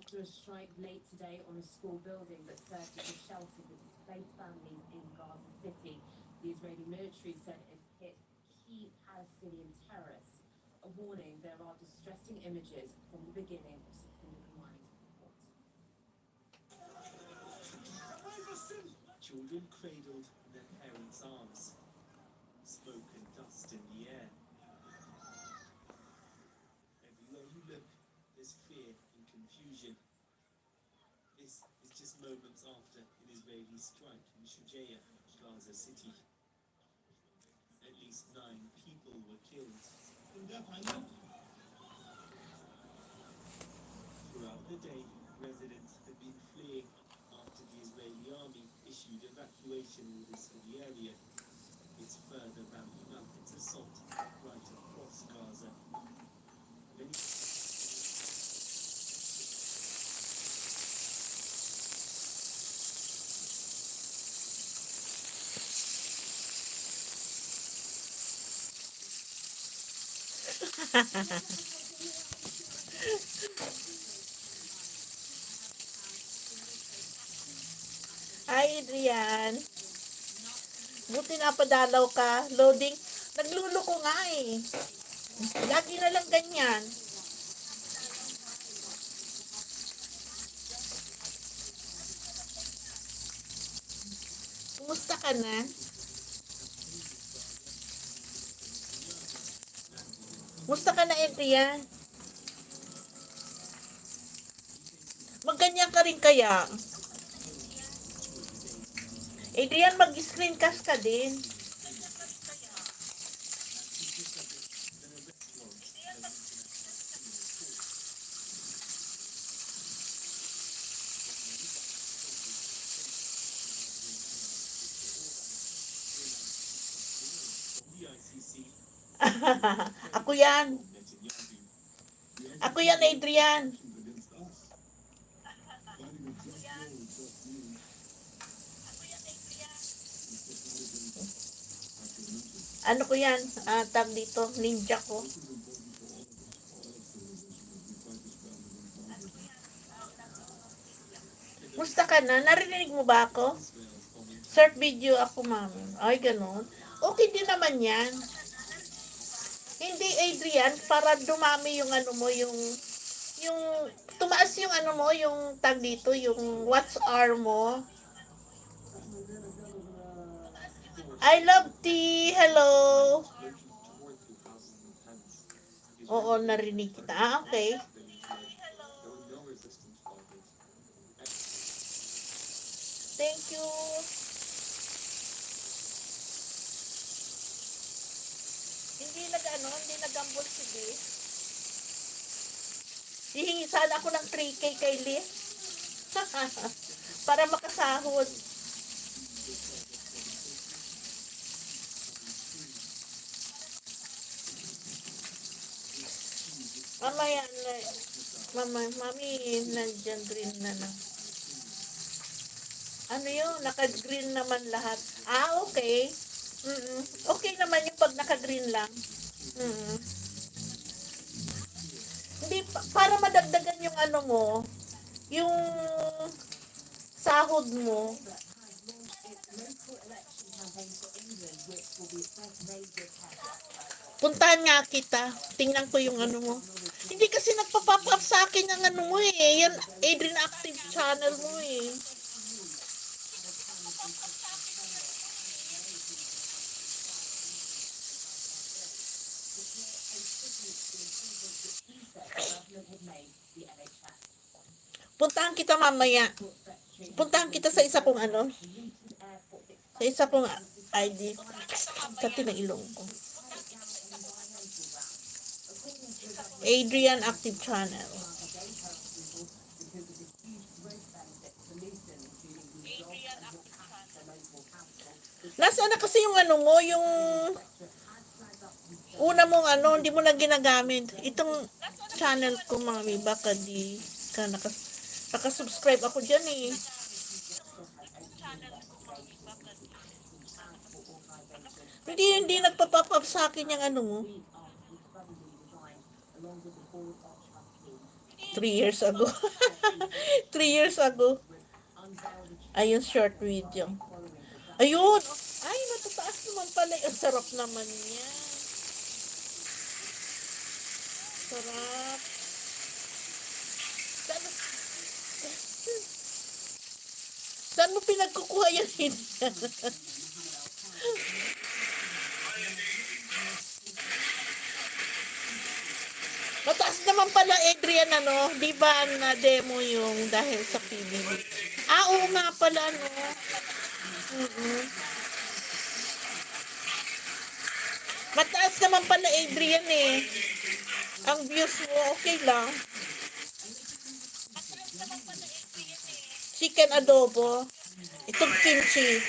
after a strike late today on a school building that served as a shelter for displaced families in Gaza City. The Israeli military said it hit key Palestinian terrorists. A warning, there are distressing images from the beginning of September Kumani's report. Children cradled in their parents' arms, smoke and dust in the air. Everywhere you look, there's fear and confusion. This is just moments after an Israeli strike in Shujaiya, Gaza City. At least 9 people were killed. Throughout the day, residents have been fleeing after the Israeli army issued evacuation orders for the area. It's further ramping up its assault right across Gaza. Many Hi, Adrian. Buti napadalaw ka. Loading. Nagluloko nga eh. Lagi na lang ganyan. Kumusta ka na? Kumusta ka na, Adrian? Magganyan ka rin kaya? Adrian, mag-screencast ka din. Ako yan. Ako yan, Adrian. Ano ko yan? Tag dito, ninja ko. Musta ka na? Narinig mo ba ako? Short video ako, ma'am. Ay, ganun. Okay din naman yan. Hindi, Adrian, para dumami yung ano mo, yung tumaas yung ano mo, yung tag dito, yung watch hour mo. I love tea. Hello. Oo, narinig kita. Okay. Thank you. Hindi nagambol si Liz. Hihingi sana ako ng 3K kay Liz. Para makasahod. Mamaya, mami, nandyan green na na. Ano yun? Naka-green naman lahat. Okay. Okay naman yung pag naka-green lang. Hindi, para madagdagan yung ano mo, yung sahod mo. Puntahan nga kita. Tingnan ko yung ano mo. Hindi kasi nagpa-pop up sa akin ang ano mo eh. Yan, Adrian Active channel mo eh. Puntahan kita mamaya. Puntahan kita sa isa kong ano. Sa isa kong ID. Sa tinailong ko. Adrian Active Channel. Nasaan na kasi yung ano mo, yung una mong ano, hindi mo na ginagamit. Itong channel ko, mami, baka di ka nakasubscribe ako dyan eh. Hindi nagpa-pop up sa akin yung ano mo. 3 years ago. 3 years ago. Ayun, short video. Ayun. Ay, matataas naman pala. Ang sarap naman niya. Sarap. Saan, saan mo pinagkukuha yan? Mataas naman pala, Adrian, ano? Di ba na-demo yung dahil sa PBB? Ah, oo nga pala, no? Mm-mm. Mataas naman pala, Adrian, eh. Ang views mo, okay lang. Chicken adobo. Itong kimchi.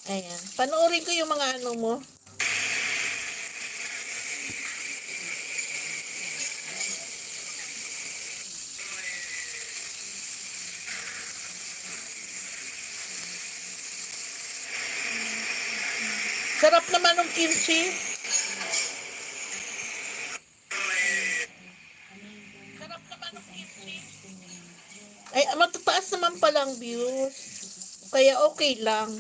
Ayan. Panoorin ko yung mga ano mo. Sarap naman ng kimchi. Sarap naman ng kimchi. Ay, matataas naman palang views. Kaya okay lang.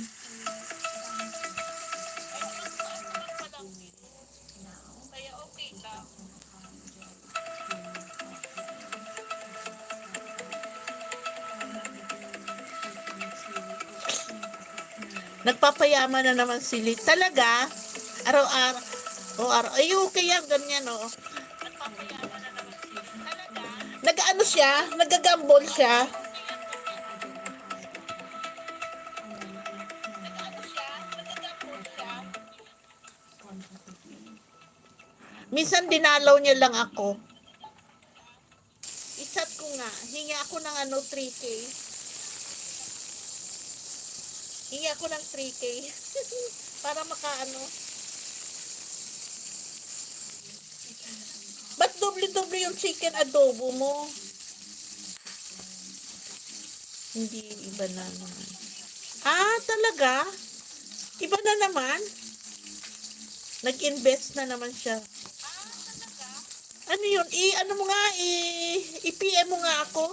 Kaya okay lang. Nagpapayaman na naman sila. Talaga? Araw-araw. O araw. Ay, okay yan. Ganyan, o. Nagpapayaman na naman sila. Talaga? Nag-ano siya? Nagagambol siya? Nag-ano siya? Nagagambol siya? Minsan dinalaw niya lang ako. I-chat ko nga. Hingi ako ng 3K. Hingi ako ng 3K. Para makaano. Ba't doble-doble yung chicken adobo mo? Hindi, iba na naman. Ah, talaga? Iba na naman? Nag-invest na naman siya. Ano yun? Ano mo nga? I-PM mo nga ako.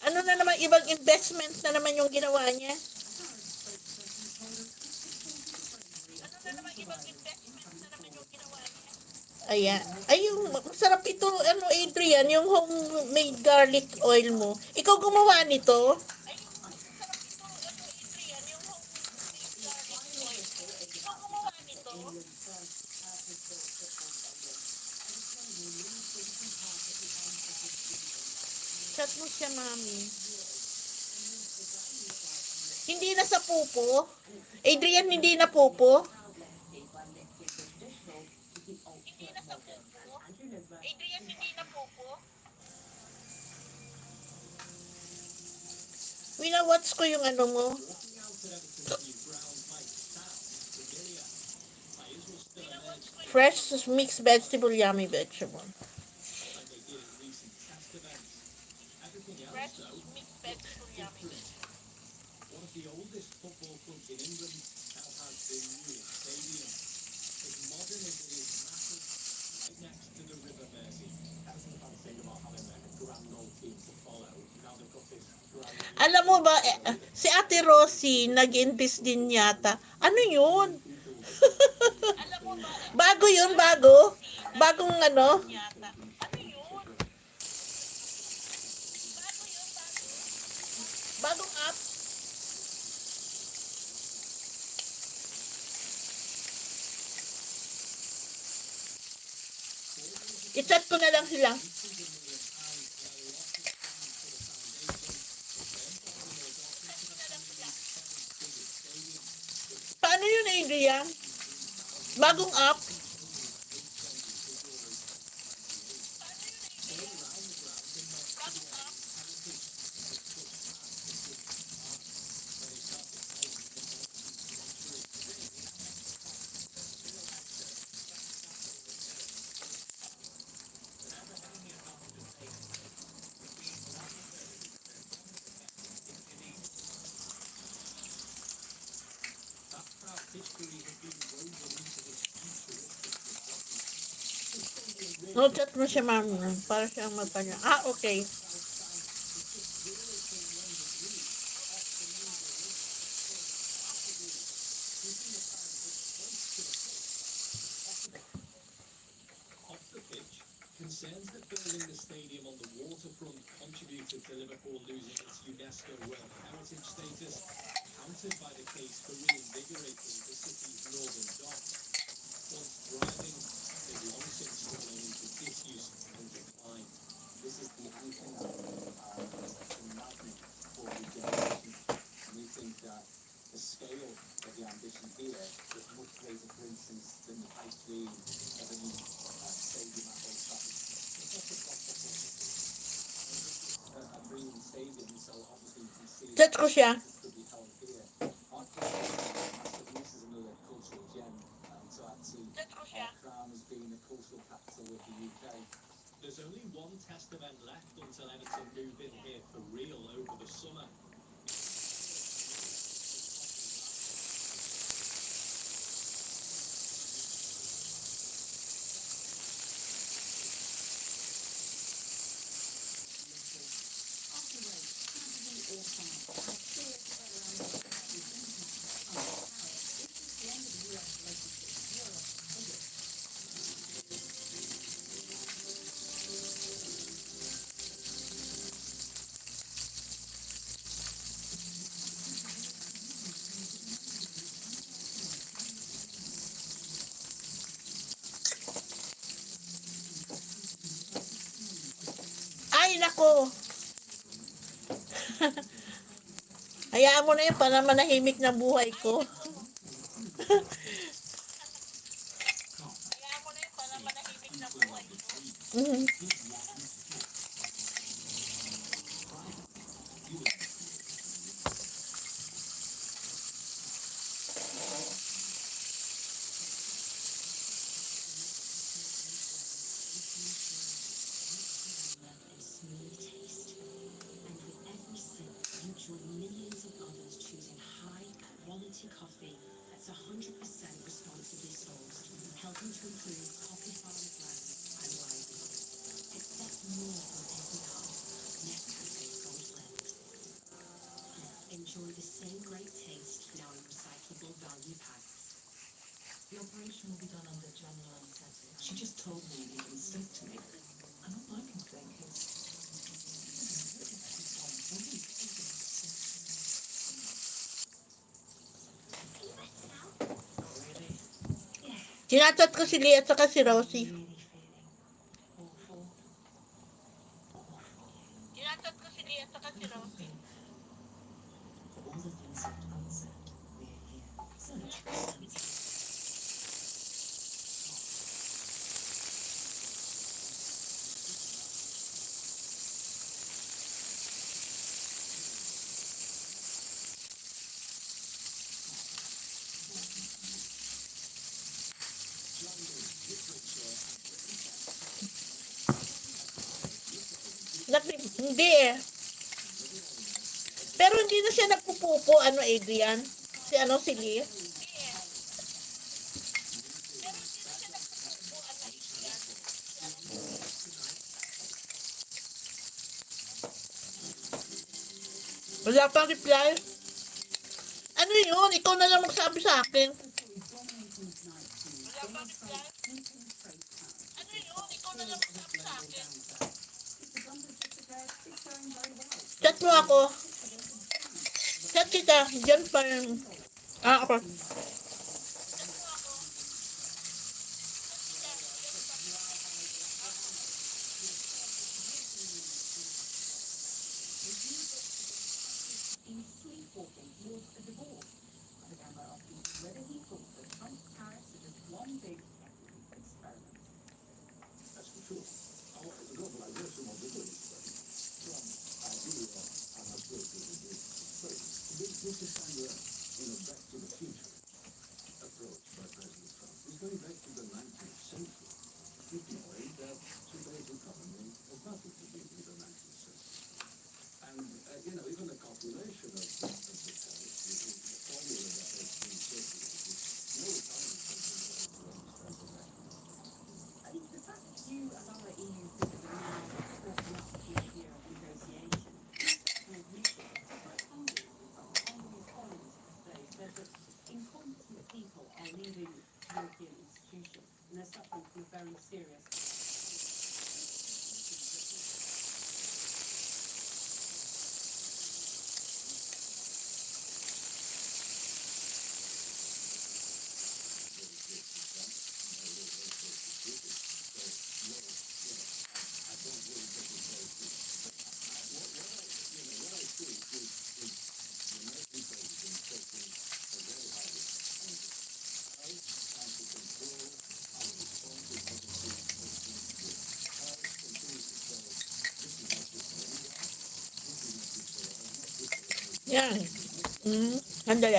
Ano na naman, ibang investment na naman yung ginawa niya? Ano na naman, ibang investment na naman yung ginawa niya? Ayan. Ay, yung masarap ito, Adrian, yung homemade garlic oil mo. Ikaw gumawa nito? Chat mo siya, mami. Hindi na sa pupo? Adrian, hindi na pupo? Hindi na sa pupo? Adrian, hindi na pupo? Wina-watch ko yung ano mo. Fresh mixed vegetable, yummy vegetable. Fresh mixed vegetable, yummy vegetable. One of the oldest football clubs in England now has the new stadium. As modern as it is massive, right next to the River Mersey. That's the fun thing about having a grand old team to follow. Now they've got this grand... Alam mo ba, si Ate Rosie, nag-invest din yata. Ano yun? Bago yun, bago? Bagong ano? Bagong app? I-chat ko na lang sila. Paano yun, Adrian? Bagong app? No, chat mo siya, ma'am. Para siyang magkanya. Ah, okay. Off the pitch, concerns that building the stadium on the waterfront contributed to Liverpool losing its UNESCO World Heritage status, countered by the case for reinvigorating the city's northern docks. Once thriving, they've long since fallen into disuse and decline. This is the anthem of magnet for regeneration. And we think that the scale of the ambition here is much greater, for instance, than the pipe dream of a new stadium at Old Trafford. It's not just a dream stadium, so obviously you can see Chat ko siya. this could be held here. Our this is another cultural gem to add to our crown as being the cultural capital of the UK. There's only one test event left until Everton move in here for real over the summer. Ay, nako. Hayaan mo na yun para manahimik na buhay ko. Hayaan mo na yun para manahimik na buhay ko. Smooth taste. And with every sip, you join millions of others choosing high quality coffee that's 100% responsibly sourced, helping to improve coffee farmers' land and livelihoods. Expect more from every cup. Nescafe Gold Blend. Enjoy the same great taste now in recyclable value packs. The operation will be done under general anesthetic. She just told me it can stick to me. And all I can think is, Chinachat ko si Lee at saka si Rosie. awful. Chinachat ko si Lee at saka si Rosie. For all the things left unsaid, we're here. So much resistance. Hindi eh. Pero hindi na siya nagpupupo, ano, Adrian? Si ano, si Lee? Wala pang reply. Ano yun? Ikaw na lang magsabi sa akin. Wala pang reply. Ano yun? Ikaw na lang magsabi sa akin. Chat mo ako. Chat kita. Diyan pa yung... Ah, ako. In sleepwalking towards a divorce. The camera asking whether he thought that Trump's tariffs are just one big experiment. That's for sure. The globalization of the world from idea and ability to do. So this is kind of, back to the future. Yan. Andali.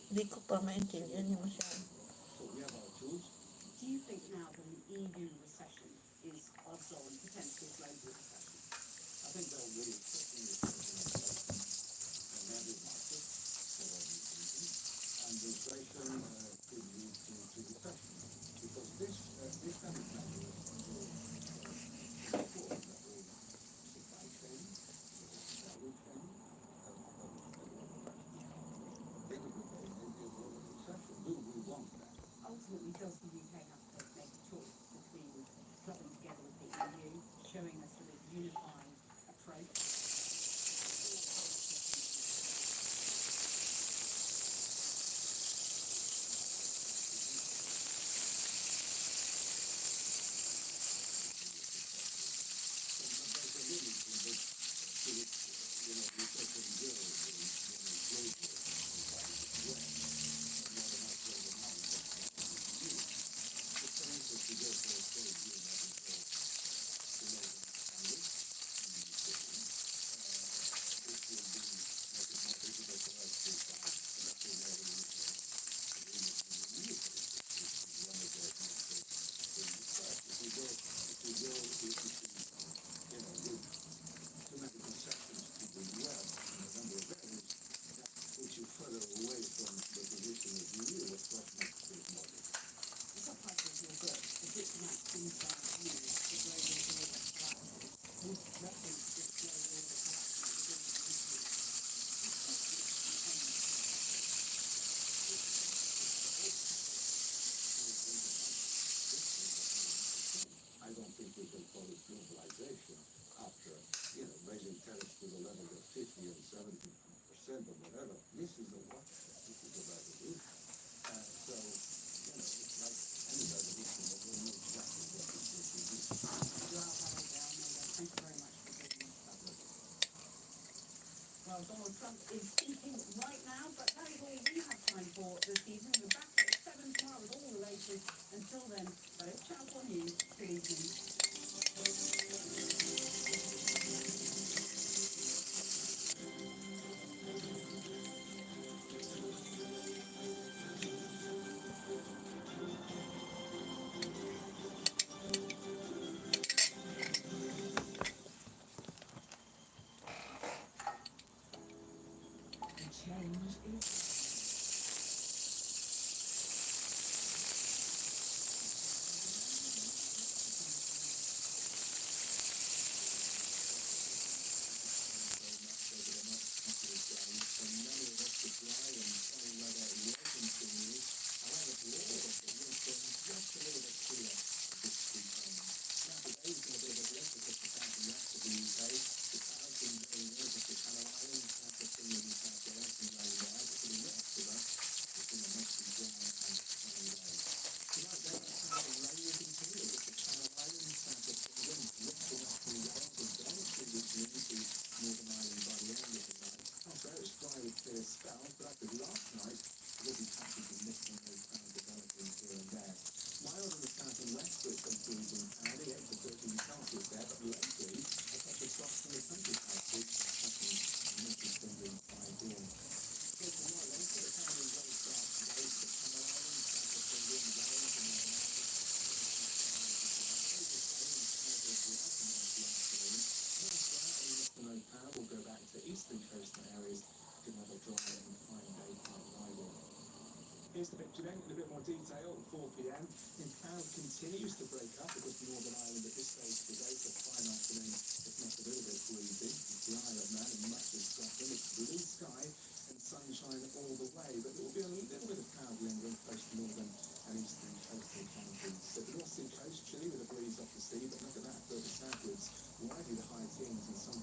Hindi ko pa maintindihan yung masyado. So we have our tools. Do you think now that an EU recession is odds on potentially a global recession? I think that will really certainly in every market for obvious reasons, and inflation could lead to depression because this kind of measure will ensure that all supply chain, value chain, everything is in a recession. Do we want that? Ultimately, does the UK have to make a choice between clubbing together with the EU, showing a sort of unified approach? I don't think we can call it globalization after, raising tariffs to the level of 50 and 70% or whatever. This is a watershed. This is a revolution. So, it's like any revolution, but we'll know exactly what this will do. Thank you very much for doing this. Well, Donald Trump is speaking right now, but that is all we have time for this evening. We're back at 7 tomorrow with all the latest. Until then, that is Channel 4 News. Good evening. Here's the picture then in a bit more detail at 4 p.m. In cloud continues to break up across Northern Ireland at this stage today for a fine afternoon, if not a little bit breezy. It's the Isle of Man and much of Scotland. It's blue sky and sunshine all the way, but there will be a little bit of cloud lingering close to northern and eastern coastal countries. So the North Sea coast, chilly with a breeze off the sea, but look at that further southwards, widely the high teens and some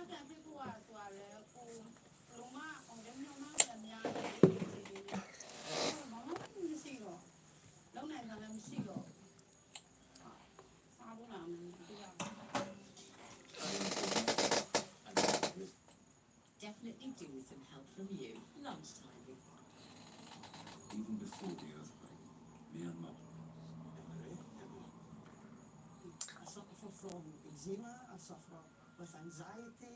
ပြန်ဖြစ်ဖို့ကဆိုတာလေကိုလုံးမအောင်လည်းညောင်းမှလည်းများတယ်ဒီနေ့မမမရှိတော့လုံးနိုင်တာလည်းမရှိတော့စားဖို့လာမယ်ဒီက Definitely do with some help from you. Lunchtime. Even before the earthquake, me and Mum. I suffer from eczema, I suffer with anxiety.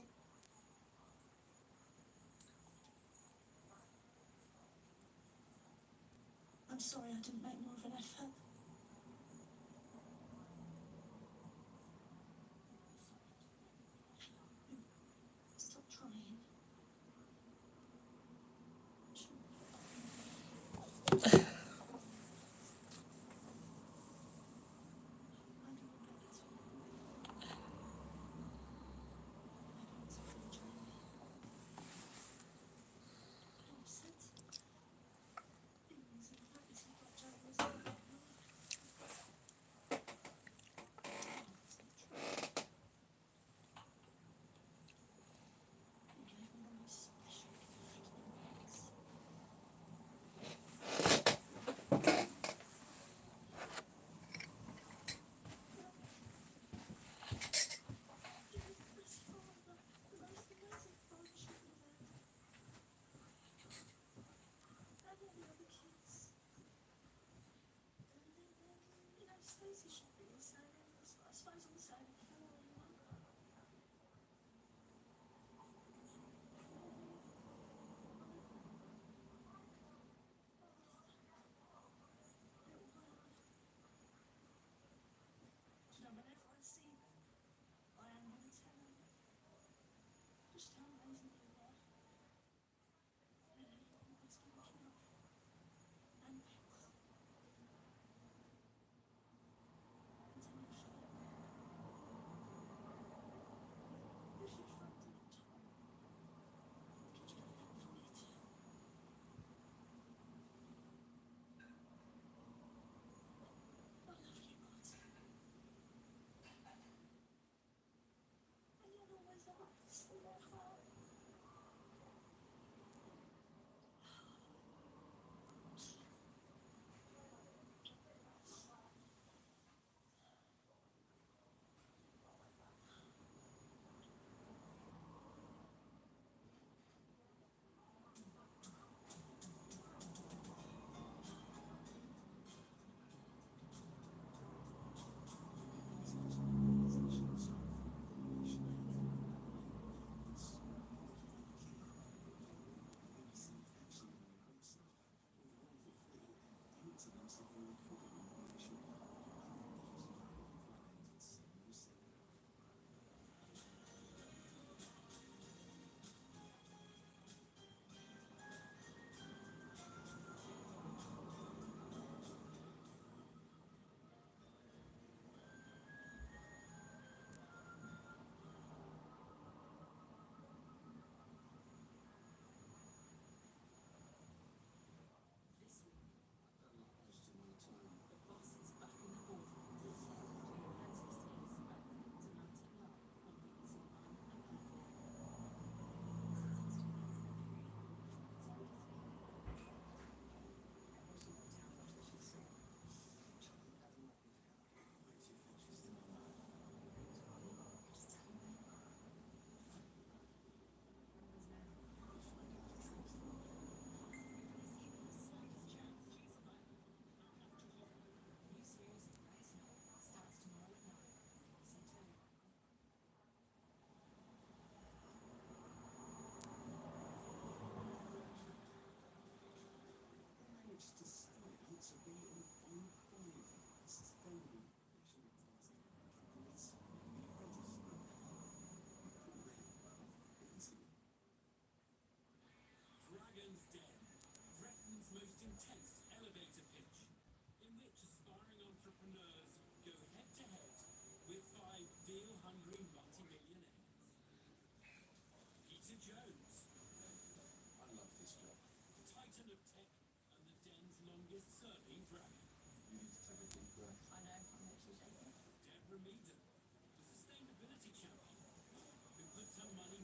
I'm sorry I didn't make more of an effort. Stop trying. Sustainability champion who puts her money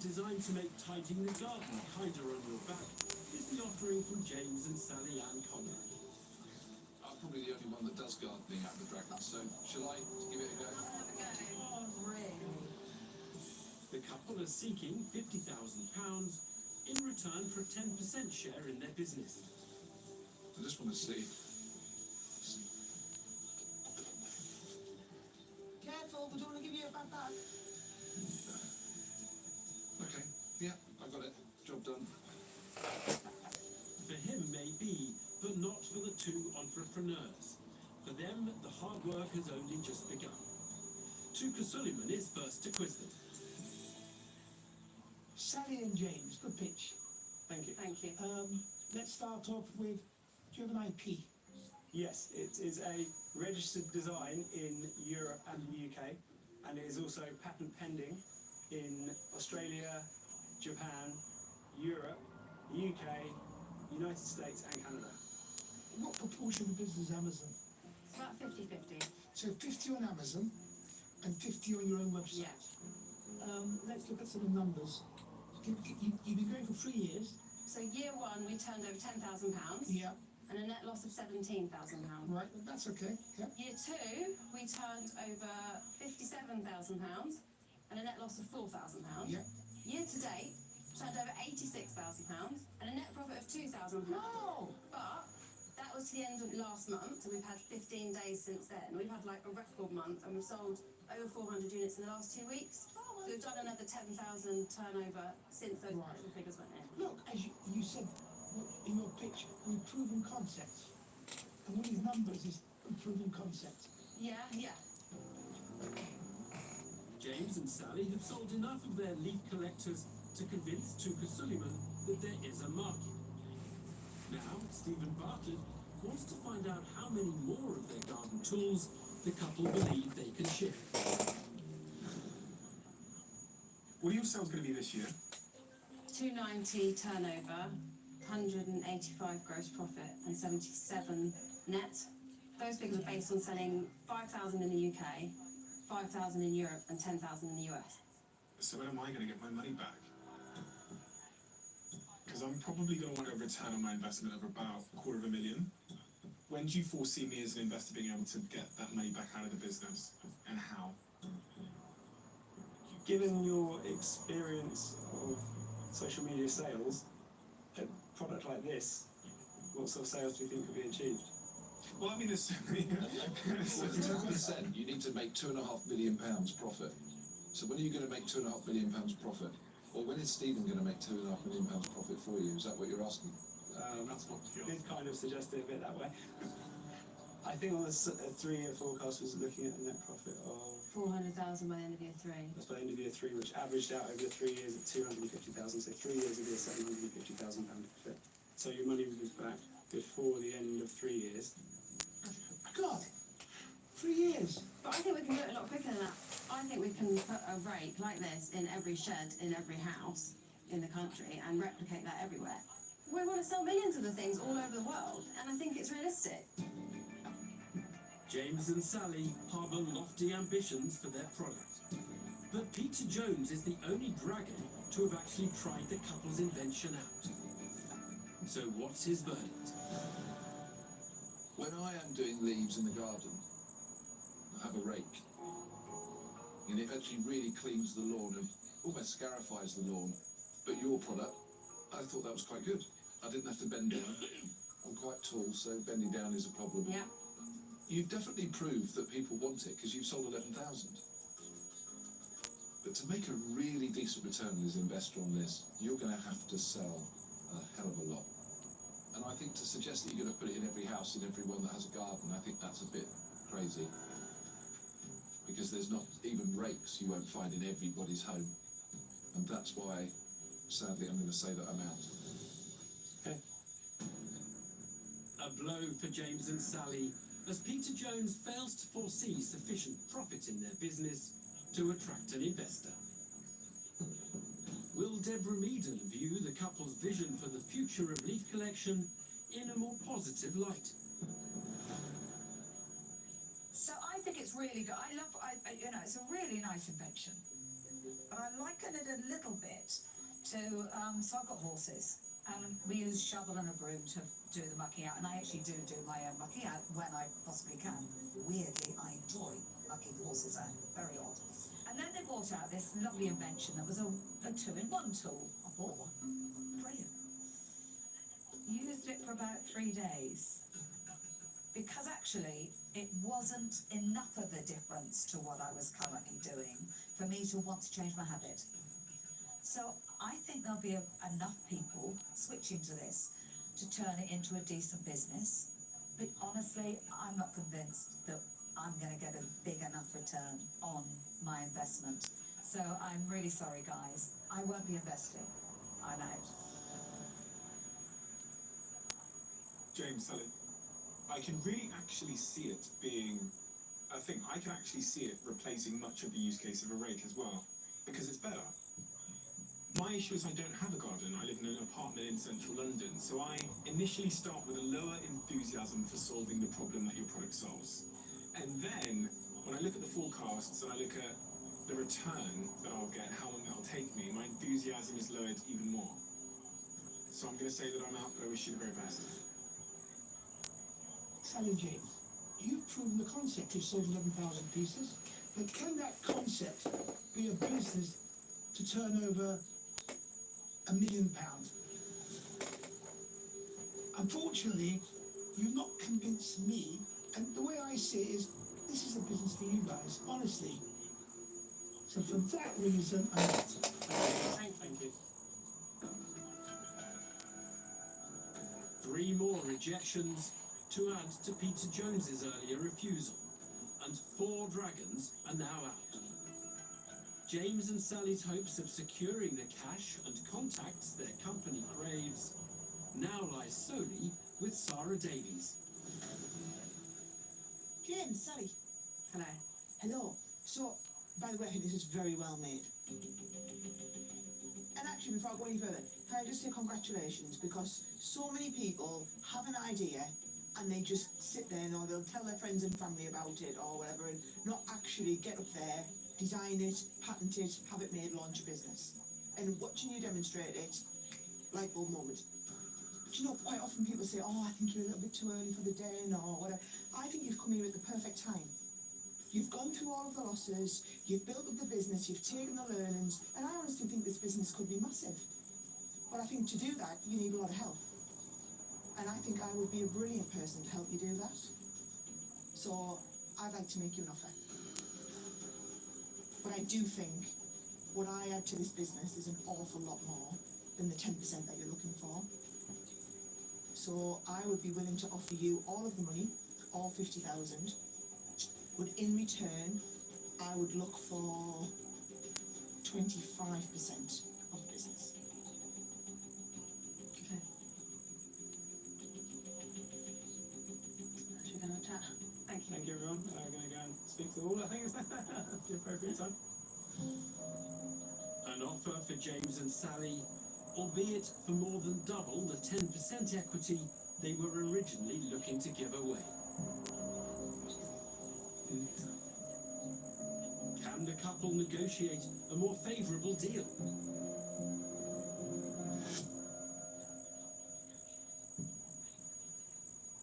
designed to make tidying the garden kinder on your back, is the offering from James and Sally Ann Conrad. I'm probably the only one that does gardening out of the Dragons, so shall I give it a go? Oh, really? The couple are seeking £50,000 in return for a 10% share in their business. I just want to see. Careful, we don't want to give you a bad back. Okay, yeah, I got it. Job done. For him, maybe, but not for the two entrepreneurs. For them, the hard work has only just begun. Tuka Suleiman is first to quiz them. Sally and James, good pitch. Thank you. Thank you. Let's start off with, do you have an IP? Yes, it is a registered design in Europe and the UK, and it is also patent pending in Australia, Japan, Europe, the UK, United States and Canada. What proportion of the business is Amazon? It's about 50-50. So 50 on Amazon and 50 on your own website. Yeah. Let's look at some of the numbers. You've been going for 3 years. So year one, we turned over £10,000 Yeah, and a net loss of £17,000. right, that's okay. Yeah. Year two, we turned over £57,000 and a net loss of £4,000. Yeah. Year to date, turned over £86,000 and a net profit of £2,000. Wow! But that was to the end of last month, and we've had 15 days since then. We've had like a record month, and we've sold over 400 units in the last 2 weeks. So we've done another 10,000 turnover since those Right. actual figures went in. Look, as you said in your pitch, we've proven concept. And one of these numbers is a proven concept. Yeah. James and Sally have sold enough of their leaf collectors to convince Tuka Suleiman that there is a market. Now, Stephen Bartlett wants to find out how many more of their garden tools the couple believe they can ship. What are your sales going to be this year? 290 turnover, 185 gross profit, and 77 net. Those figures are based on selling 5,000 in the UK, 5,000 in Europe, and 10,000 in the US. So when am I going to get my money back? Because I'm probably going to want a return on my investment of about $250,000. When do you foresee me as an investor being able to get that money back out of the business, and how? Given your experience of social media sales, a product like this, what sort of sales do you think could be achieved? Well, I mean, there's so many. Well, for 10%, you need to make £2.5 million profit. So when are you going to make £2.5 million profit? Or when is Stephen going to make £2.5 million profit for you? Is that what you're asking? That's what You did kind of suggest it a bit that way. I think on the 3-year forecast was looking at a net profit of 400,000 by the end of year three. that's by the end of year 3, which averaged out over 3 years at 250,000. So 3 years would be a £750,000 profit. So your money was back before the end of 3 years. God, 3 years. But I think we can do it a lot quicker than that. I think we can put a rake like this in every shed, in every house in the country, and replicate that everywhere. We want to sell millions of the things all over the world, and I think it's realistic. James and Sally harbour lofty ambitions for their product. But Peter Jones is the only dragon to have actually tried the couple's invention out. So what's his verdict? When I am doing leaves in the garden, I have a rake. And it actually really cleans the lawn and almost scarifies the lawn. But your product, I thought that was quite good. I didn't have to bend down. I'm quite tall, so bending down is a problem. Yeah. You've definitely proved that people want it because you've sold 11,000. But to make a really decent return as an investor on this, you're going to have to sell a hell of a lot. And I think to suggest that you're going to put it in every house, in everyone that has a garden, I think that's a bit crazy. Because there's not even rakes you won't find in everybody's home. And that's why, sadly, I'm going to say that I'm out. Okay. A blow for James and Sally as Peter Jones fails to foresee sufficient profit in their business to attract an investor. Will Deborah Meaden view the couple's vision for the future of leaf collection in a more positive light? So I think it's really good. It's a really nice invention. but I liken it a little bit to, so I've got horses, and we use shovel and a broom to do the mucking out, and I actually do my own mucking out when I possibly can. Weirdly, I enjoy mucking horses out, very odd. And then they brought out this lovely invention that was a two-in-one tool. I bought one. Brilliant. Used it for about 3 days. Because actually, it wasn't enough of a difference to what I was currently doing for me to want to change my habit. So I think there'll be enough people switching to this to turn it into a decent business. But honestly, I'm not convinced that I'm going to get a big enough return on my investment. So I'm really sorry, guys. I won't be investing. I'm out. James, Sally, I can really actually see it being, I think I can actually see it replacing much of the use case of a rake as well, because it's better. My issue is I don't have a garden. I live in an apartment in central London, so I initially start with a lower enthusiasm for solving the problem that your product solves. And then, when I look at the forecasts and I look at the return that I'll get, how long that'll take me, my enthusiasm is lowered even more. So I'm going to say that I'm out, but I wish you the very best. Sally James, you've proven the concept. You've sold 11,000 pieces, but can that concept be a business to turn over £1 million? Unfortunately, you've not convinced me, and the way I see it is, this is a business for you guys, honestly. So for that reason, I'm out. Thank you. 3 more rejections to add to Peter Jones's earlier refusal, and 4 dragons are now out. James and Sally's hopes of securing the cash and contacts their company craves now lie solely with Sarah Davies. James, Sally. Hello. Hello. So, by the way, I think this is very well made. And actually, before I go any further, can I just say congratulations, because so many people have an idea and they just sit there, or they'll tell their friends and family about it or whatever, and not actually get up there, design it, patent it, have it made, launch a business. And watching you demonstrate it, light bulb moment. But you know, quite often people say, oh, I think you're a little bit too early for the den or whatever. I think you've come here at the perfect time. You've gone through all of the losses, you've built up the business, you've taken the learnings, and I honestly think this business could be massive. But I think to do that, you need a lot of help. And I think I would be a brilliant person to help you do that. So I'd like to make you an offer. But I do think what I add to this business is an awful lot more than the 10% that you're looking for. So I would be willing to offer you all of the money, all 50,000. But in return, I would look for 25% of the business. Okay. Should we go and chat? Thank you. Thank you, everyone. I'm going to go and speak to all, I think, is the appropriate time. An offer for James and Sally, albeit for more than double the 10% equity they were originally looking to give away. Can the couple negotiate a more favourable deal?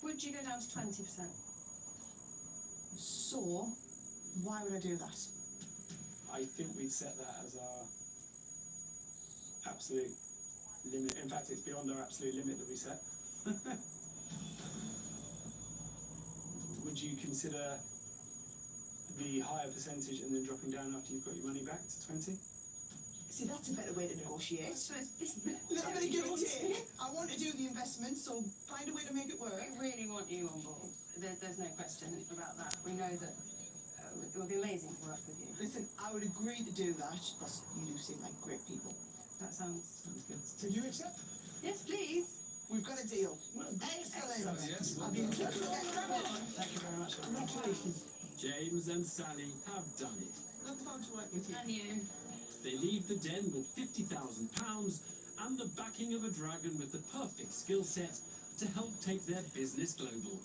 Would you go down to 20%? So, why would I do that? I think we'd set that as our absolute limit. In fact, it's beyond our absolute limit that we set. Would you consider the higher percentage and then dropping down after you've got your money back to 20? See, that's a better way to negotiate. So it's Little bit of give and take. I want to do the investment, so find a way to make it work. We really want you on board. There's no question about that. We know that it would be amazing to work with you. Listen, I would agree to do that, because you do seem like great people. That sounds good. Can you accept? Yes, please. We've got a deal. Excellent. Yes. I'll be in touch. Thank you very much. Congratulations. James and Sally have done it. Look forward to working with you. And you. They leave the den with £50,000 and the backing of a dragon with the perfect skill set to help take their business global.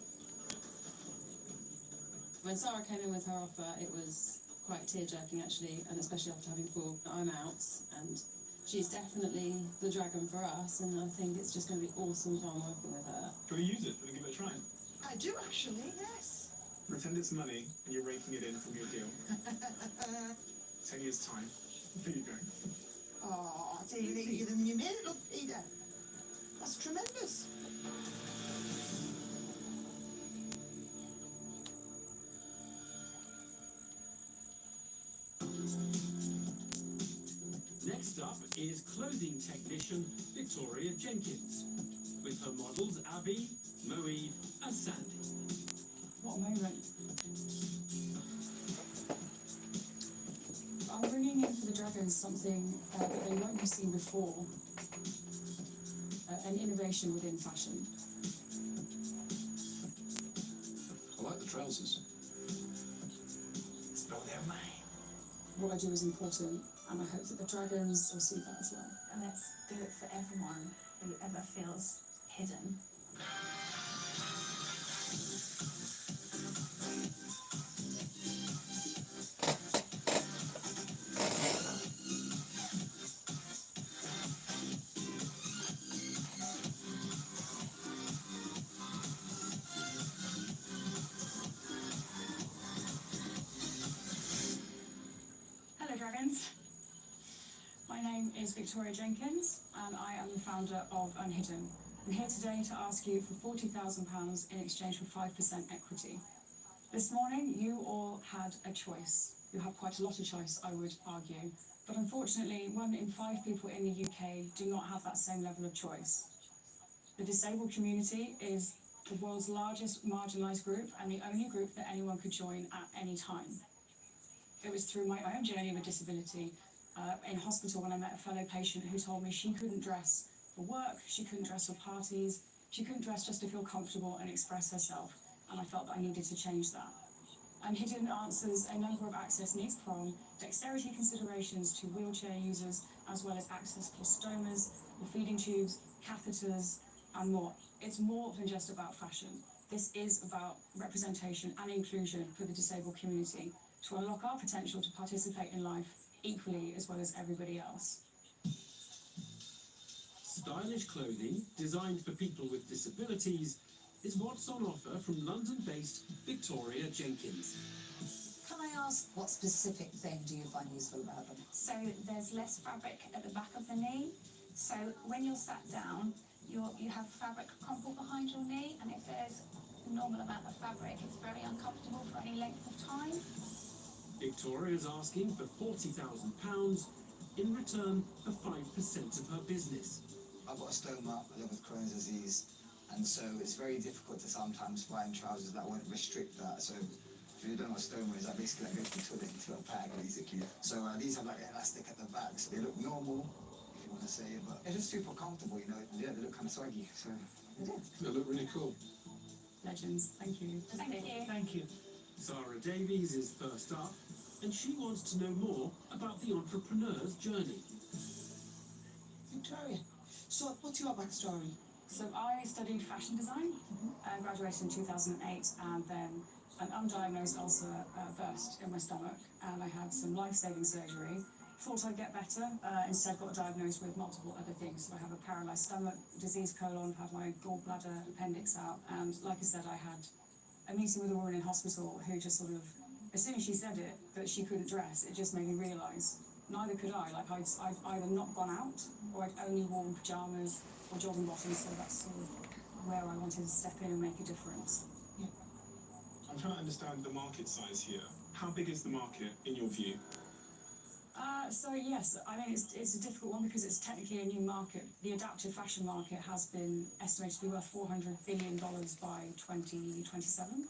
When Sarah came in with her offer, it was quite tear-jerking actually, and especially after having 4 I'm out, and she's definitely the dragon for us, and I think it's just going to be awesome fun working with her. Can we use it? Can we give it a try? I do actually, yes. Pretend it's money and you're raking it in from your deal. 10 years' time. There you go. Oh, it's even easier than you made it look, Peter. That's tremendous. Next up is clothing technician Victoria Jenkins, with her models Abby, Moe and Sandy. What a moment. I'm bringing in for the dragons something that they won't have seen before, an innovation within fashion. I like the trousers. It's blow their mind. What I do is important, and I hope that the dragons will see that as well. And let's do it for everyone who ever feels hidden. Hello dragons, my name is Victoria Jenkins and I am the founder of Unhidden. I'm here today to ask you for £40,000 in exchange for 5% equity. This morning you all had a choice. You have quite a lot of choice, I would argue, but unfortunately 1 in 5 people in the UK do not have that same level of choice. The disabled community is the world's largest marginalised group and the only group that anyone could join at any time. It was through my own journey with disability in hospital when I met a fellow patient who told me she couldn't dress for work, she couldn't dress for parties, she couldn't dress just to feel comfortable and express herself, and I felt that I needed to change that. Unhidden answers a number of access needs from dexterity considerations to wheelchair users, as well as access for stomas, for feeding tubes, catheters, and more. It's more than just about fashion. This is about representation and inclusion for the disabled community, to unlock our potential to participate in life equally as well as everybody else. Stylish clothing designed for people with disabilities is what's on offer from London-based Victoria Jenkins. Can I ask what specific thing do you find useful about them? So there's less fabric at the back of the knee. So when you're sat down, you have fabric crumple behind your knee, and if there's a normal amount of fabric, it's very uncomfortable for any length of time. Victoria's asking for £40,000 in return for 5% of her business. I've got a stoma, I live with Crohn's disease, and so it's very difficult to sometimes find trousers that won't restrict that. So if you don't know what stoma is, I basically like go to the toilet into a bag basically. So these have like elastic at the back, so they look normal, if you want to say it, but they're just super comfortable, you know. Yeah, they look kind of swaggy, so yeah. They look really cool. Legends, thank you. Thank you. Thank you. Sarah Davies is first up, and she wants to know more about the entrepreneur's journey. Victoria, so what's your backstory? So I studied fashion design, graduated in 2008, and then an undiagnosed ulcer burst in my stomach, and I had some life-saving surgery. Thought I'd get better, instead got diagnosed with multiple other things. So I have a paralysed stomach, diseased colon, had my gallbladder, appendix out, and like I said, I had a meeting with a woman in hospital who just sort of, as soon as she said it, that she couldn't dress, it just made me realise neither could I. Like I'd either not gone out, or I'd only worn pyjamas or jogging bottoms, so that's sort of where I wanted to step in and make a difference. I'm trying to understand the market size here. How big is the market in your view? So yes, I mean it's a difficult one because it's technically a new market. The adaptive fashion market has been estimated to be worth $400 billion by 2027.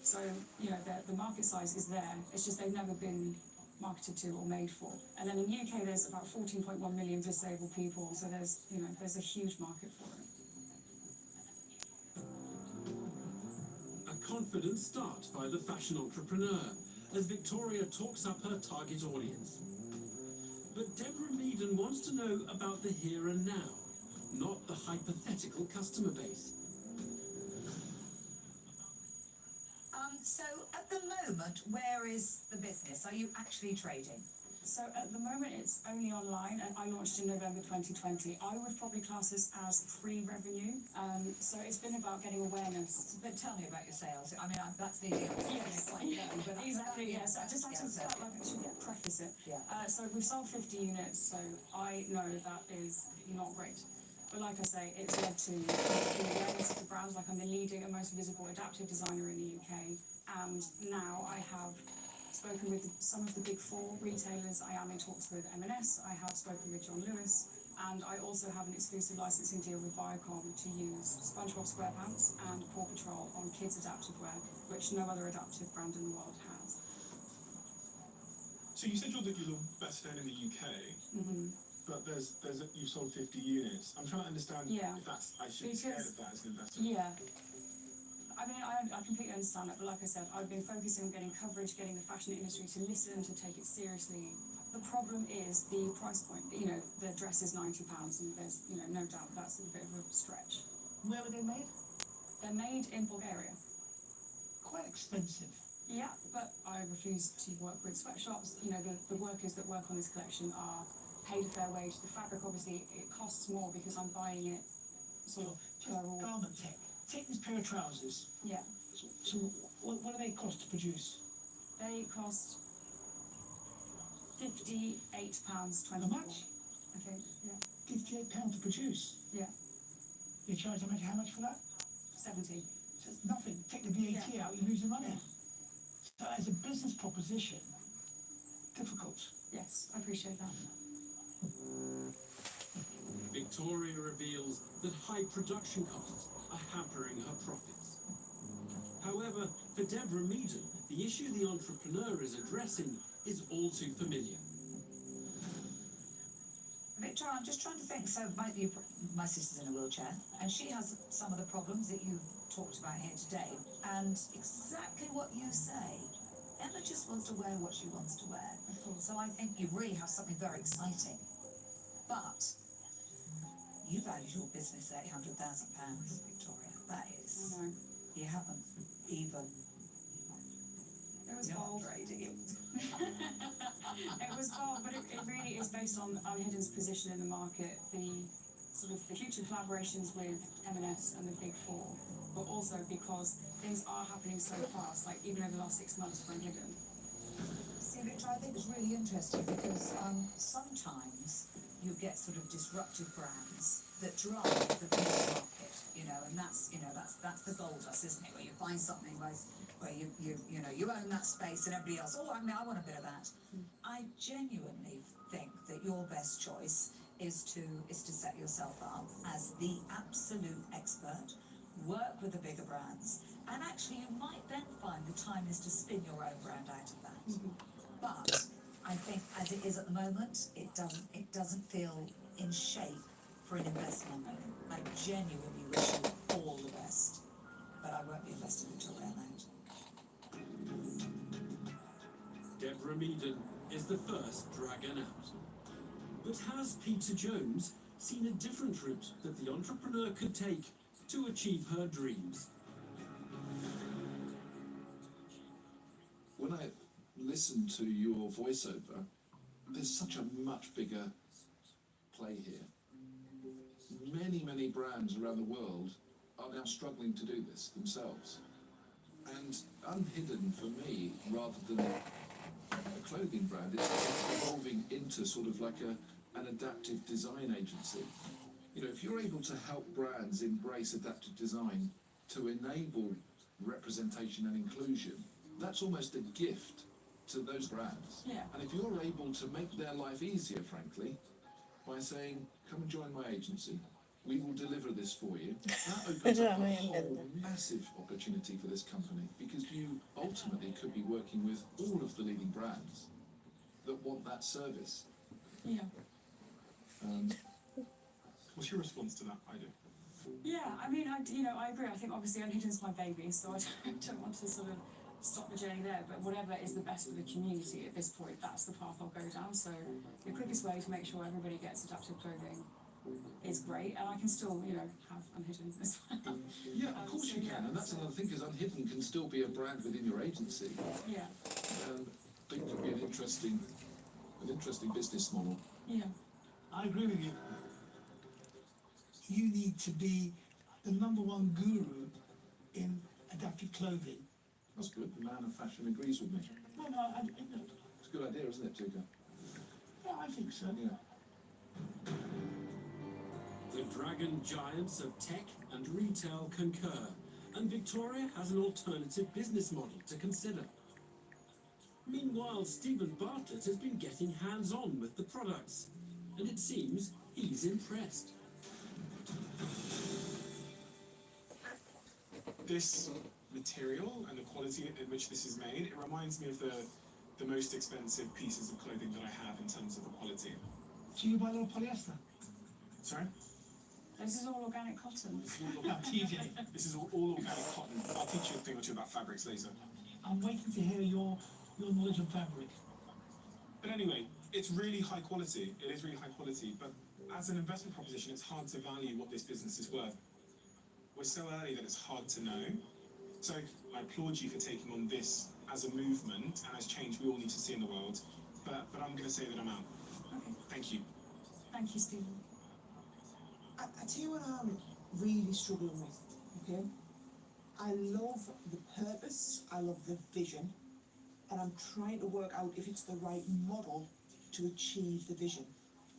So, you know, the market size is there. It's just they've never been marketed to or made for. And then in the UK there's about 14.1 million disabled people, so there's a huge market for it. A confident start by the fashion entrepreneur as Victoria talks up her target audience. But Deborah Meaden wants to know about the here and now, not the hypothetical customer base. So at the moment, moment, where is the business? Are you actually trading? So at the moment it's only online, and I launched in November 2020. I would probably class this as pre-revenue. So it's been about getting awareness. But tell me about your sales. I mean, that's the Yes, but exactly. Yes, I just felt like I should preface it. Yeah. So we've sold 50 units, so I know that is not great. But like I say, it's led to the awareness of the brand. Like, I'm the leading and most visible adaptive designer in the UK, and now I have spoken with some of the big four retailers. I am in talks with M&S. I have spoken with John Lewis, and I also have an exclusive licensing deal with Viacom to use SpongeBob SquarePants and Paw Patrol on kids' adaptive wear, which no other adaptive brand in the world has. So you said you're the best known in the UK, but you've sold 50 units. I'm trying to understand if that's, I should be scared of that as an investor. Yeah. I mean, I completely understand that, but like I said, I've been focusing on getting coverage, getting the fashion industry to listen, to take it seriously. The problem is the price point. You know, the dress is £90, and there's, no doubt that's a bit of a stretch. Where were they made? They're made in Bulgaria. Quite expensive. Yeah, but I refuse to work with sweatshops. The workers that work on this collection are paid a fair wage. The fabric, obviously, it costs more because I'm buying it sort of per all. Garment tech. Take this pair of trousers. Yeah. So what do they cost to produce? They cost £58.24. How much? I think, yeah. £58 to produce. Yeah. You charge how much for that? 70. So it's nothing. Take the VAT out, you lose your money. So as a business proposition, difficult. Yes, I appreciate that. Victoria reveals that high production costs are hampering her profits. However, for Deborah Meaden, the issue the entrepreneur is addressing is all too familiar. Victoria, I'm just trying to think. So my sister's in a wheelchair, and she has some of the problems that you talked about here today. And exactly what you say, Emma just wants to wear what she wants to wear. So I think you really have something very exciting. But you valued your business at £800,000, Victoria. That is, you haven't even. It was bold. It was bold, but it really is based on Hidden's position in the market, the future collaborations with M&S and the Big Four, but also because things are happening so fast, like even over the last 6 months for Hidden. See, Victoria, I think it's really interesting because sometimes you get sort of disruptive brands that drive the beauty market, and that's the gold dust, isn't it? Where you find something where you own that space and everybody else, I want a bit of that. I genuinely think that your best choice is to set yourself up as the absolute expert, work with the bigger brands, and actually you might then find the time is to spin your own brand out of that. But I think as it is at the moment, it doesn't feel in shape for an investment. I genuinely wish you all the best, but I won't be investing until they're out. Deborah Meaden is the first dragon out. But has Peter Jones seen a different route that the entrepreneur could take to achieve her dreams? When I listen to your voiceover, there's such a much bigger play here. Many brands around the world are now struggling to do this themselves. And Unhidden, for me, rather than a clothing brand, it's evolving into sort of like an adaptive design agency. If you're able to help brands embrace adaptive design to enable representation and inclusion, that's almost a gift to those brands. Yeah. And if you're able to make their life easier, frankly, by saying, come and join my agency, we will deliver this for you, that opens up a whole massive opportunity for this company, because you ultimately could be working with all of the leading brands that want that service. Yeah. What's your response to that idea? Yeah, I mean, I agree. I think obviously Unhidden's my baby, so I don't want to sort of stop the journey there, but whatever is the best for the community at this point, that's the path I'll go down. So the quickest way to make sure everybody gets adaptive clothing is great, and I can still, you know, have Unhidden as well. Yeah, of course you can, and that's another thing, because Unhidden can still be a brand within your agency. Yeah, And I think it would be an interesting business model. yeah. I agree with you. You need to be the number one guru in adapted clothing. That's good. The man of fashion agrees with me. Well, no, It's a good idea, isn't it, Tuka? yeah, I think so. Yeah. The dragon giants of tech and retail concur, and Victoria has an alternative business model to consider. Meanwhile, Stephen Bartlett has been getting hands-on with the products, and it seems he's impressed. This material and the quality at which this is made, it reminds me of the most expensive pieces of clothing that I have in terms of the quality. So you buy a little polyester? Sorry? This is all organic cotton. This is all Yeah, organic, TJ. this is all organic cotton. I'll teach you a thing or two about fabrics later. I'm waiting to hear your knowledge of fabric. But anyway, it's really high quality. It is really high quality, but as an investment proposition, it's hard to value what this business is worth. We're so early that it's hard to know. So I applaud you for taking on this as a movement and as change we all need to see in the world. But I'm going to say that I'm out. Okay, Thank you. thank you, Stephen. I tell you what I'm really struggling with, okay? I love the purpose, I love the vision, and I'm trying to work out if it's the right model to achieve the vision.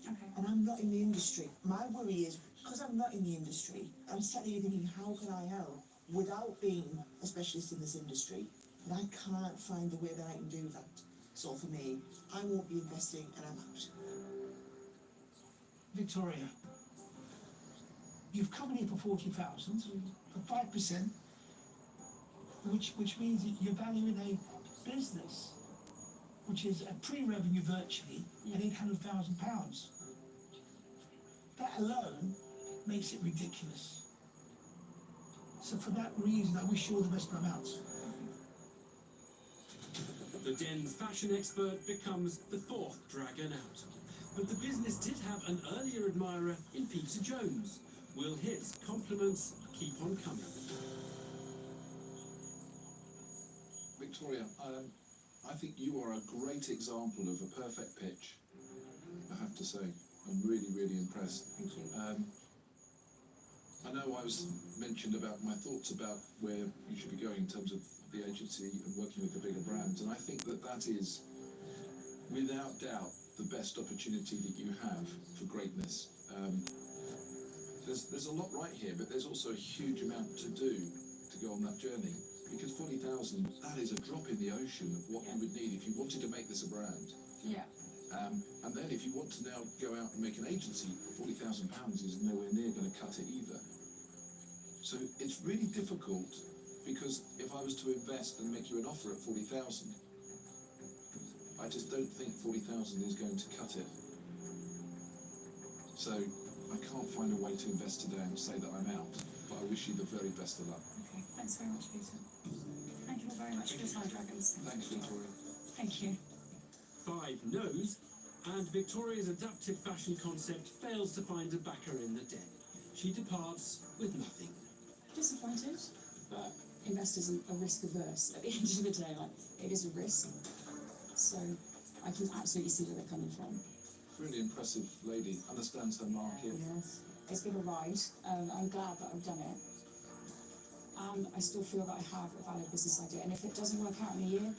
Okay. And I'm not in the industry. My worry is, because I'm not in the industry, I'm sat here thinking, how can I help without being a specialist in this industry? And I can't find a way that I can do that. So for me, I won't be investing and I'm out. Victoria, you've come in here for 40,000, for 5%, which means that you're valuing a business which is a pre-revenue virtually at £800,000. That alone makes it ridiculous. So for that reason, I wish you all the best, but I'm out. The Den's fashion expert becomes the fourth dragon out. But the business did have an earlier admirer in Peter Jones. Will his compliments keep on coming? Victoria, I think you are a great example of a perfect pitch, I have to say. I'm really, really impressed. Thank you. I know I was mentioned about my thoughts about where you should be going in terms of the agency and working with the bigger brands, and I think that is, without doubt, the best opportunity that you have for greatness. There's a lot right here, but there's also a huge amount to do to go on that journey. Because 40,000, that is a drop in the ocean of what you would need if you wanted to make this a brand. Yeah. And then if you want to now go out and make an agency, £40,000 is nowhere near going to cut it either. So it's really difficult, because if I was to invest and make you an offer at 40,000, I just don't think 40,000 is going to cut it. So I can't find a way to invest today and say that I'm out, but I wish you the very best of luck. Okay, thanks very much, Peter. Thank you all very much for your time, Dragons. Thanks, Victoria. Thank you. 5 no's, and Victoria's adaptive fashion concept fails to find a backer in the Den. She departs with nothing. Disappointed, but investors are risk averse at the end of the day. Like, it is a risk, so I can absolutely see where they're coming from. Really impressive lady, understands her market. Yes, it's been a ride. I'm glad that I've done it. And I still feel that I have a valid business idea. And if it doesn't work out in a year,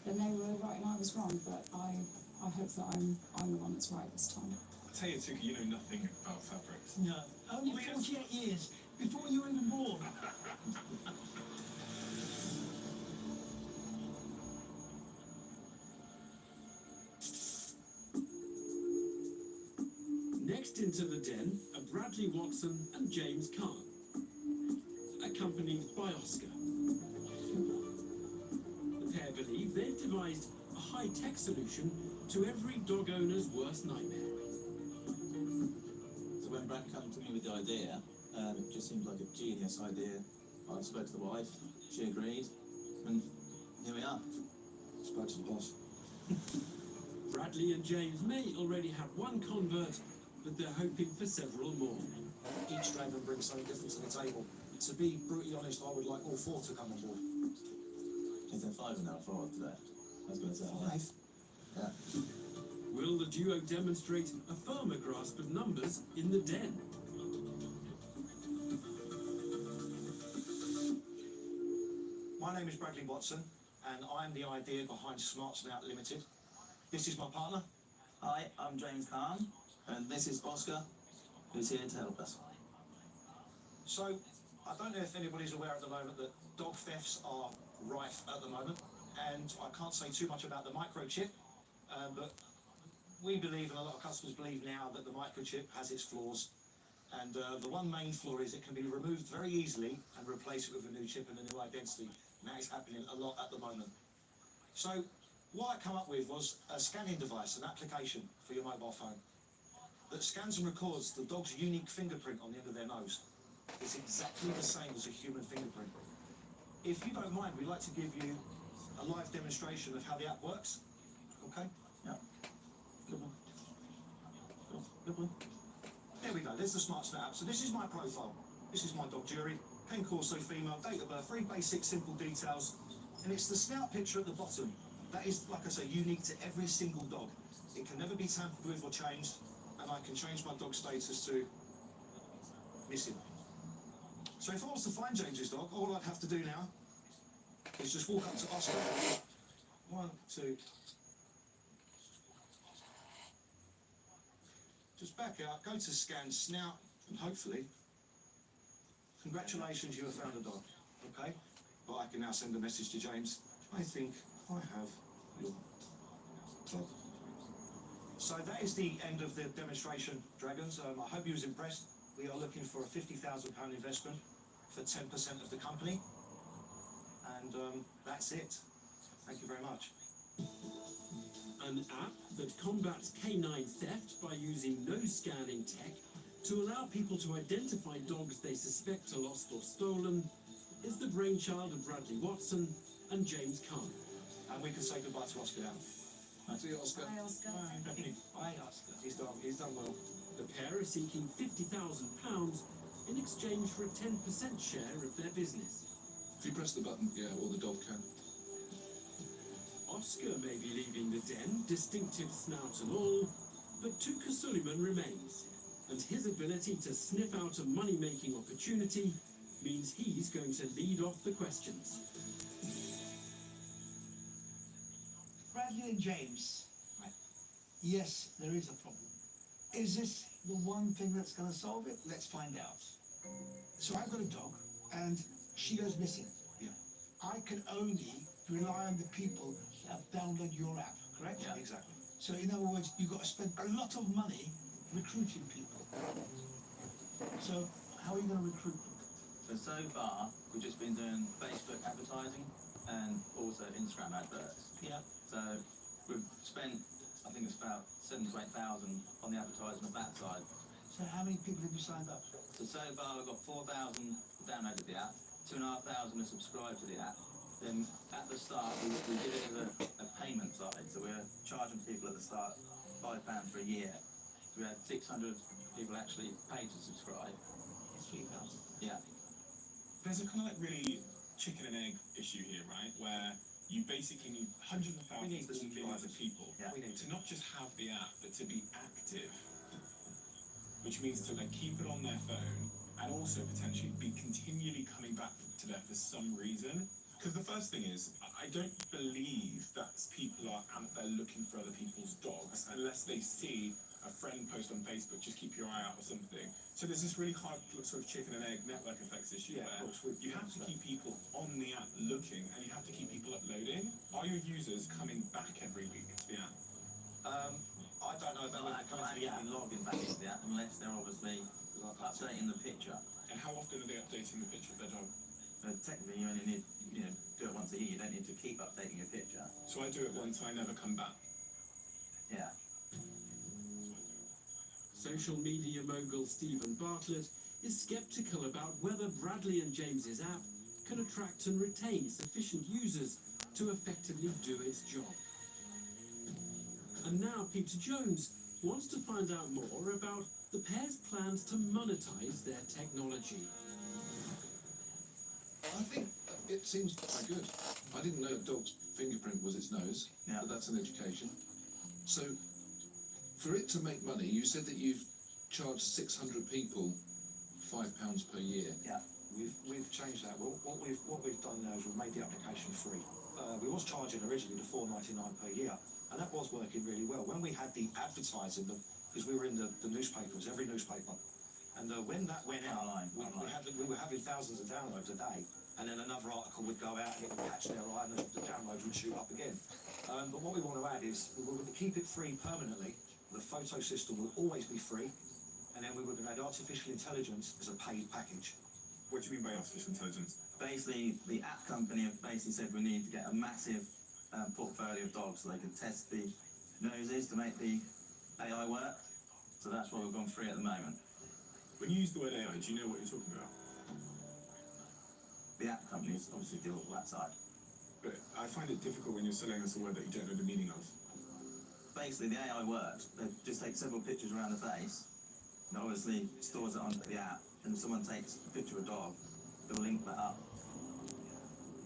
then they were right and I was wrong. But I hope that I'm the one that's right this time. I tell you, Tuka, you know nothing about fabrics. No, only 48 years, before you were even born. Next into the Den are Bradley Watson and James Kahn, accompanied by Oscar. The pair believe they've devised a high-tech solution to every dog owner's worst nightmare. So when Brad came to me with the idea, it just seemed like a genius idea. I spoke to the wife, she agreed, and here we are. Spoke to the boss. Bradley and James may already have one convert, but they're hoping for several more. Each dragon brings something different to the table. To be brutally honest, I would like all 4 to come on board. Is there 5 now? 4 today? I was going to say 5? Yeah. Will the duo demonstrate a firmer grasp of numbers in the den? My name is Bradley Watson, and I'm the idea behind Smart Snout Limited. This is my partner. Hi, I'm James Kahn, and this is Oscar, who's here to help us. So, I don't know if anybody's aware at the moment that dog thefts are rife at the moment, and I can't say too much about the microchip, but we believe, and a lot of customers believe now, that the microchip has its flaws. And the one main flaw is it can be removed very easily and replace it with a new chip and a new identity. And that is happening a lot at the moment. So what I come up with was a scanning device, an application for your mobile phone that scans and records the dog's unique fingerprint on the end of their nose. It's exactly the same as a human fingerprint. If you don't mind, we'd like to give you a live demonstration of how the app works. Okay? Yeah. Good one. Good one. There we go, there's the Smart Snout app. So this is my profile. This is my dog Jury, Ken Corso female, date of birth, 3 basic simple details. And it's the snout picture at the bottom. That is, like I say, unique to every single dog. It can never be tampered with or changed, and I can change my dog status to missing. So if I was to find James's dog, all I'd have to do now is just walk up to Oscar. 1, 2. Just back out, go to scan snout, and hopefully, congratulations, you have found a dog. Okay? But I can now send a message to James. I think I have your dog. So that is the end of the demonstration, Dragons. I hope you was impressed. We are looking for a £50,000 investment for 10% of the company. And that's it. Thank you very much. An app that combats canine theft by using nose scanning tech to allow people to identify dogs they suspect are lost or stolen is the brainchild of Bradley Watson and James Kahn. And we can say goodbye to Oscar now. See you, Oscar. Hi, Oscar. Bye, Oscar. He's done well. The pair are seeking £50,000 in exchange for a 10% share of their business. If you press the button, yeah, or the dog can. Oscar may be leaving the den, distinctive snout and all, but Tuka Suleiman remains, and his ability to sniff out a money-making opportunity means he's going to lead off the questions. Bradley and James, right. Yes, there is a problem. Is this the one thing that's going to solve it? Let's find out. So I've got a dog, and she goes missing. Yeah. I can only rely on the people that download your app, correct? Yeah, exactly. So in other words, you've got to spend a lot of money recruiting people. So how are you going to recruit them? So far, we've just been doing Facebook advertising and also Instagram adverts. Yeah. So we've spent, I think it's about 7,000 to 8,000 on the advertising of that side. So how many people have you signed up? So far, we've got 4,000 downloaded the app, 2,500 have subscribed to the app. Then at the start, we did it as a payment side, so we're charging people at the start £5 for a year. We had 600 people actually pay to subscribe. 3,000. Yeah. There's a kind of like really chicken and egg issue here, right? Where you basically need hundreds of thousands or millions of people to not just have the app, but to be active. Which means to like keep it on their phone and also potentially be continually coming back to there for some reason. Because the first thing is, I don't believe that people are out there looking for other people's dogs unless they see a friend post on Facebook, just keep your eye out or something. So there's this really hard sort of chicken and egg network effects issue where you have to keep people on the app looking and you have to keep people uploading. Are your users coming back every week to the app? I don't know about that. Can't actually get logging back into the app unless they're obviously updating the picture. And how often are they updating the picture of their dog? Technically, you only need, do it once a year. You don't need to keep updating your picture. So I do it once, I never come back. Yeah. Social media mogul Stephen Bartlett is sceptical about whether Bradley and James's app can attract and retain sufficient users to effectively do its job. And now Peter Jones wants to find out more about the pair's plans to monetize their technology. I think it seems quite good. I didn't know a dog's fingerprint was its nose, but that's an education. So, for it to make money, you said that you've charged 600 people £5 per year. Yeah, we've changed that. Well, what we've done now is we've made the application free. We was charging originally the £4.99 per year, and that was working really well. When we had the advertising, because we were in the newspapers, every newspaper, and when that went out, we were having thousands of downloads a day, and then another article would go out and it would catch their eye and the downloads would shoot up again. But what we want to add is we want to keep it free permanently. The photo system will always be free, and then we would add artificial intelligence as a paid package. What do you mean by artificial intelligence? Basically, the app company have basically said we need to get a massive portfolio of dogs so they can test the noses to make the AI work. So that's why we've gone free at the moment. When you use the word AI, do you know what you're talking about? The app companies obviously deal with that side. But I find it difficult when you're selling us a word that you don't know the meaning of. Basically, the AI works. They just take several pictures around the face, and obviously stores it onto the app. And if someone takes a picture of a dog, it'll link that up.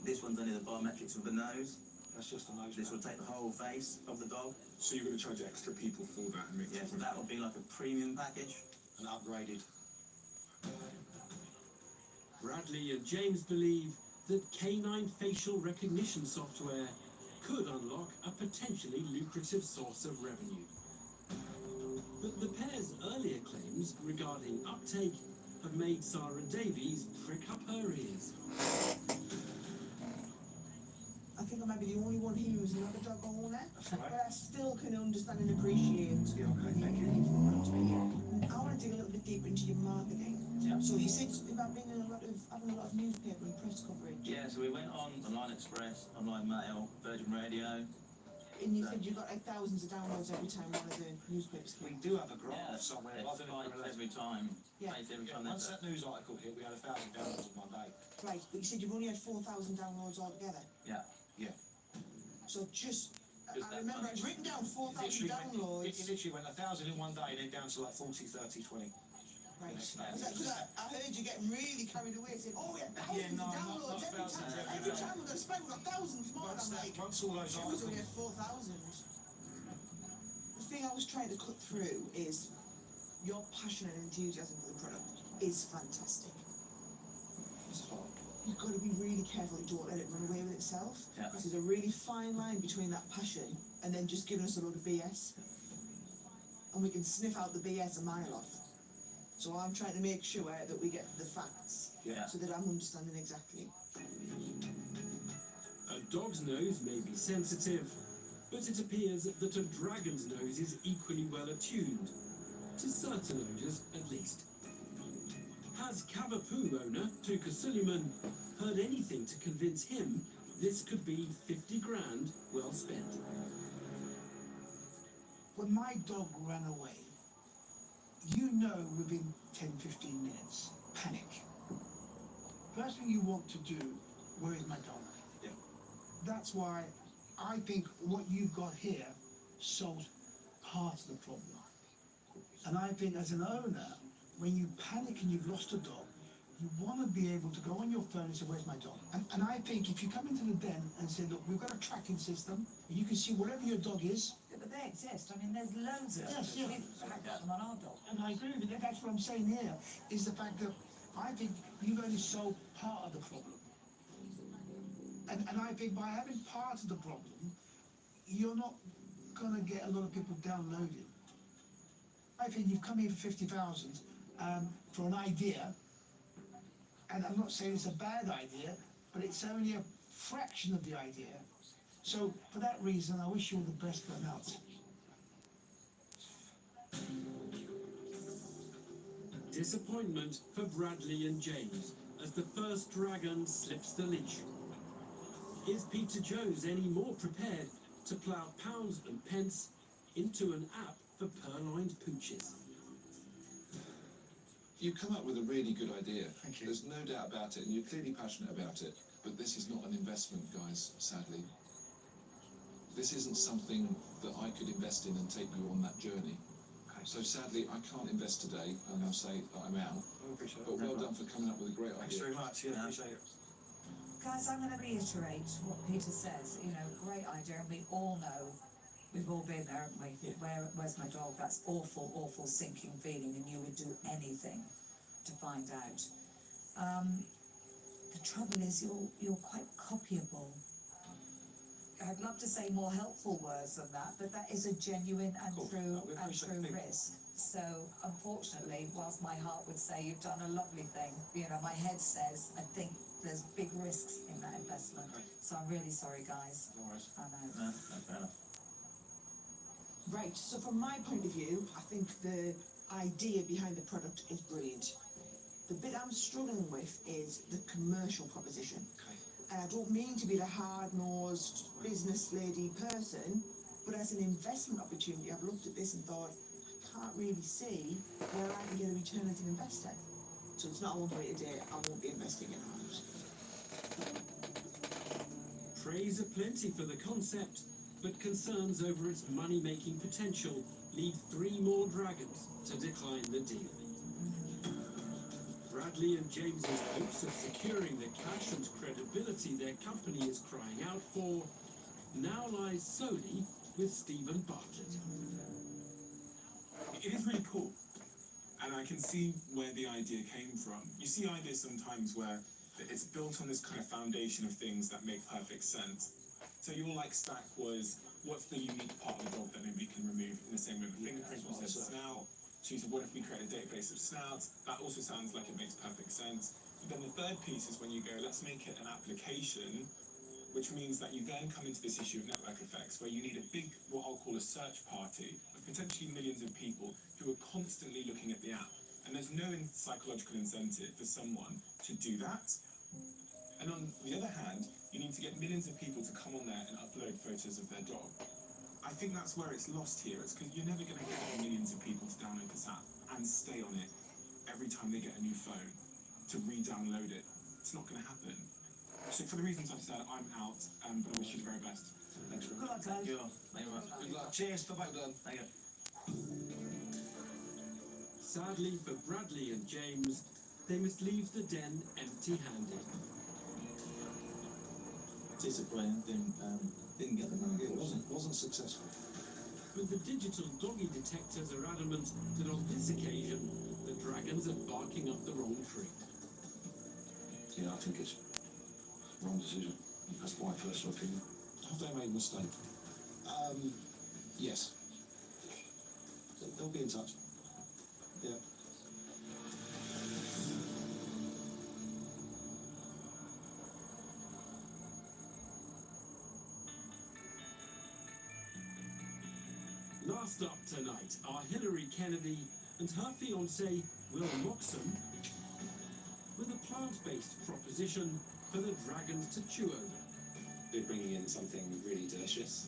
This one's only the biometrics of the nose. That's just the nose. This will take the whole face of the dog. So you're going to charge extra people for that and make Yeah, so that will be like a premium package. And upgraded. Bradley and James believe that canine facial recognition software could unlock a potentially lucrative source of revenue. But the pair's earlier claims regarding uptake have made Sarah Davies prick up her ears. I think I might be the only one here who's not a dog owner, but I still can understand and appreciate Yeah, okay, thank you. I want to dig a little bit deeper into your marketing. Yeah. So you said about having a lot of newspaper and press coverage. Yeah, so we went on Online Express, Online Mail, Virgin Radio. And you said you got like thousands of downloads every time one of the newspapers We came. do have a graph somewhere. It spikes every time. Yeah. Spikes every time. Once that news article hit, we had 1,000 downloads in one day. Right, but you said you've only had 4,000 downloads altogether. Yeah. Yeah. So just, Just I that remember much. I'd written down It 4,000 downloads. literally went 1,000 in one day and then down to like 40, 30, 20. Right, because I heard you getting really carried away saying, oh yeah, thousands of downloads every time. Every time we're going to spend, we've got thousands more. And I'm like, Once all those she was only at 4,000. The thing I was trying to cut through is your passion and enthusiasm for the product is fantastic. You've got to be really careful you don't let it run away with itself. Yeah. Because there's a really fine line between that passion and then just giving us a load of BS. And we can sniff out the BS a mile off. So I'm trying to make sure that we get the facts, Yeah. so that I'm understanding exactly. A dog's nose may be sensitive, but it appears that a dragon's nose is equally well attuned, to certain odours at least. Has Cavapoo owner Tuka Suleiman heard anything to convince him this could be 50 grand well spent? When my dog ran away, you know within 10-15 minutes, panic. First thing you want to do, where is my dog? Yeah. That's why I think what you've got here solves part of the problem. And I think as an owner, when you panic and you've lost a dog, you want to be able to go on your phone and say, where's my dog? And I think if you come into the den and say, look, we've got a tracking system, and you can see wherever your dog is. But they exist. I mean, there's loads of them. Yes, yeah. We've had them on our dog. And I agree with you. That's what I'm saying here, is the fact that I think you've only solved part of the problem. And I think by having part of the problem, you're not going to get a lot of people downloading. I think you've come here for 50,000 for an idea, and I'm not saying it's a bad idea, but it's only a fraction of the idea. So for that reason, I wish you all the best going out. Disappointment for Bradley and James as the first dragon slips the leash. Is Peter Jones any more prepared to plough pounds and pence into an app for purloined pooches? You've come up with a really good idea. Thank you. There's no doubt about it, and you're clearly passionate about it. But this is not an investment, guys, sadly. this isn't something that I could invest in and take you on that journey. So sadly, I can't invest today, and I'll say that I'm out. I appreciate it. But well done for coming up with a great Thanks idea. very much. Yeah, appreciate it. Guys, I'm going to reiterate what Peter says. You know, great idea, and we all know, we've all been there, haven't we? Where's my dog? That's awful, awful sinking feeling, and you would do anything to find out. The trouble is, you're quite copyable. I'd love to say more helpful words than that, but that is a genuine and true risk. So, unfortunately, whilst my heart would say you've done a lovely thing, you know, my head says I think there's big risks in that investment. So I'm really sorry, guys. No worries. I'm out. No, fair enough. Right, so from my point of view, I think the idea behind the product is brilliant. The bit I'm struggling with is the commercial proposition. And I don't mean to be the hard-nosed business lady person, but as an investment opportunity, I've looked at this and thought, I can't really see where I can get a return as an investor. So it's not a one-way today, I won't be investing in a house. Praise aplenty for the concept, but concerns over its money-making potential lead 3 more dragons to decline the deal. Bradley and James's hopes of securing the cash and credibility their company is crying out for now lies solely with Stephen Bartlett. It is really cool, and I can see where the idea came from. You see ideas sometimes where it's built on this kind of foundation of things that make perfect sense. So your stack was, what's the unique part of the dog that nobody can remove? In the same way with fingerprint, you said snout. She said, what if we create a database of snouts? That also sounds like it makes perfect sense. But then the third piece is when you go, let's make it an application, which means that you then come into this issue of network effects, where you need a big, what I'll call a search party of potentially millions of people who are constantly looking at the app. And there's no psychological incentive for someone to do that. And on the other hand, you need to get millions of people to come on there and upload photos of their dog. I think that's where it's lost here. It's because you're never going to get millions of people to download this app and stay on it every time they get a new phone to re-download it. It's not going to happen. So for the reasons I've said, I'm out, but I wish you the very best. Thanks very much. Good luck, guys. Thank you. Good luck. Cheers. Bye-bye. Thank you. Sadly for Bradley and James, they must leave the den empty-handed. Disappointed, didn't get the money. It wasn't successful. But the digital doggy detectors are adamant that on this occasion, the dragons are barking up the wrong tree. Yeah, I think it's the wrong decision. That's my personal opinion. Have they made a mistake? Yes. They'll be in touch. Yeah. Last up tonight are Hillary Kennedy and her fiancé Will Moxham with a plant-based proposition for the dragons to chew over. We're bringing in something really delicious,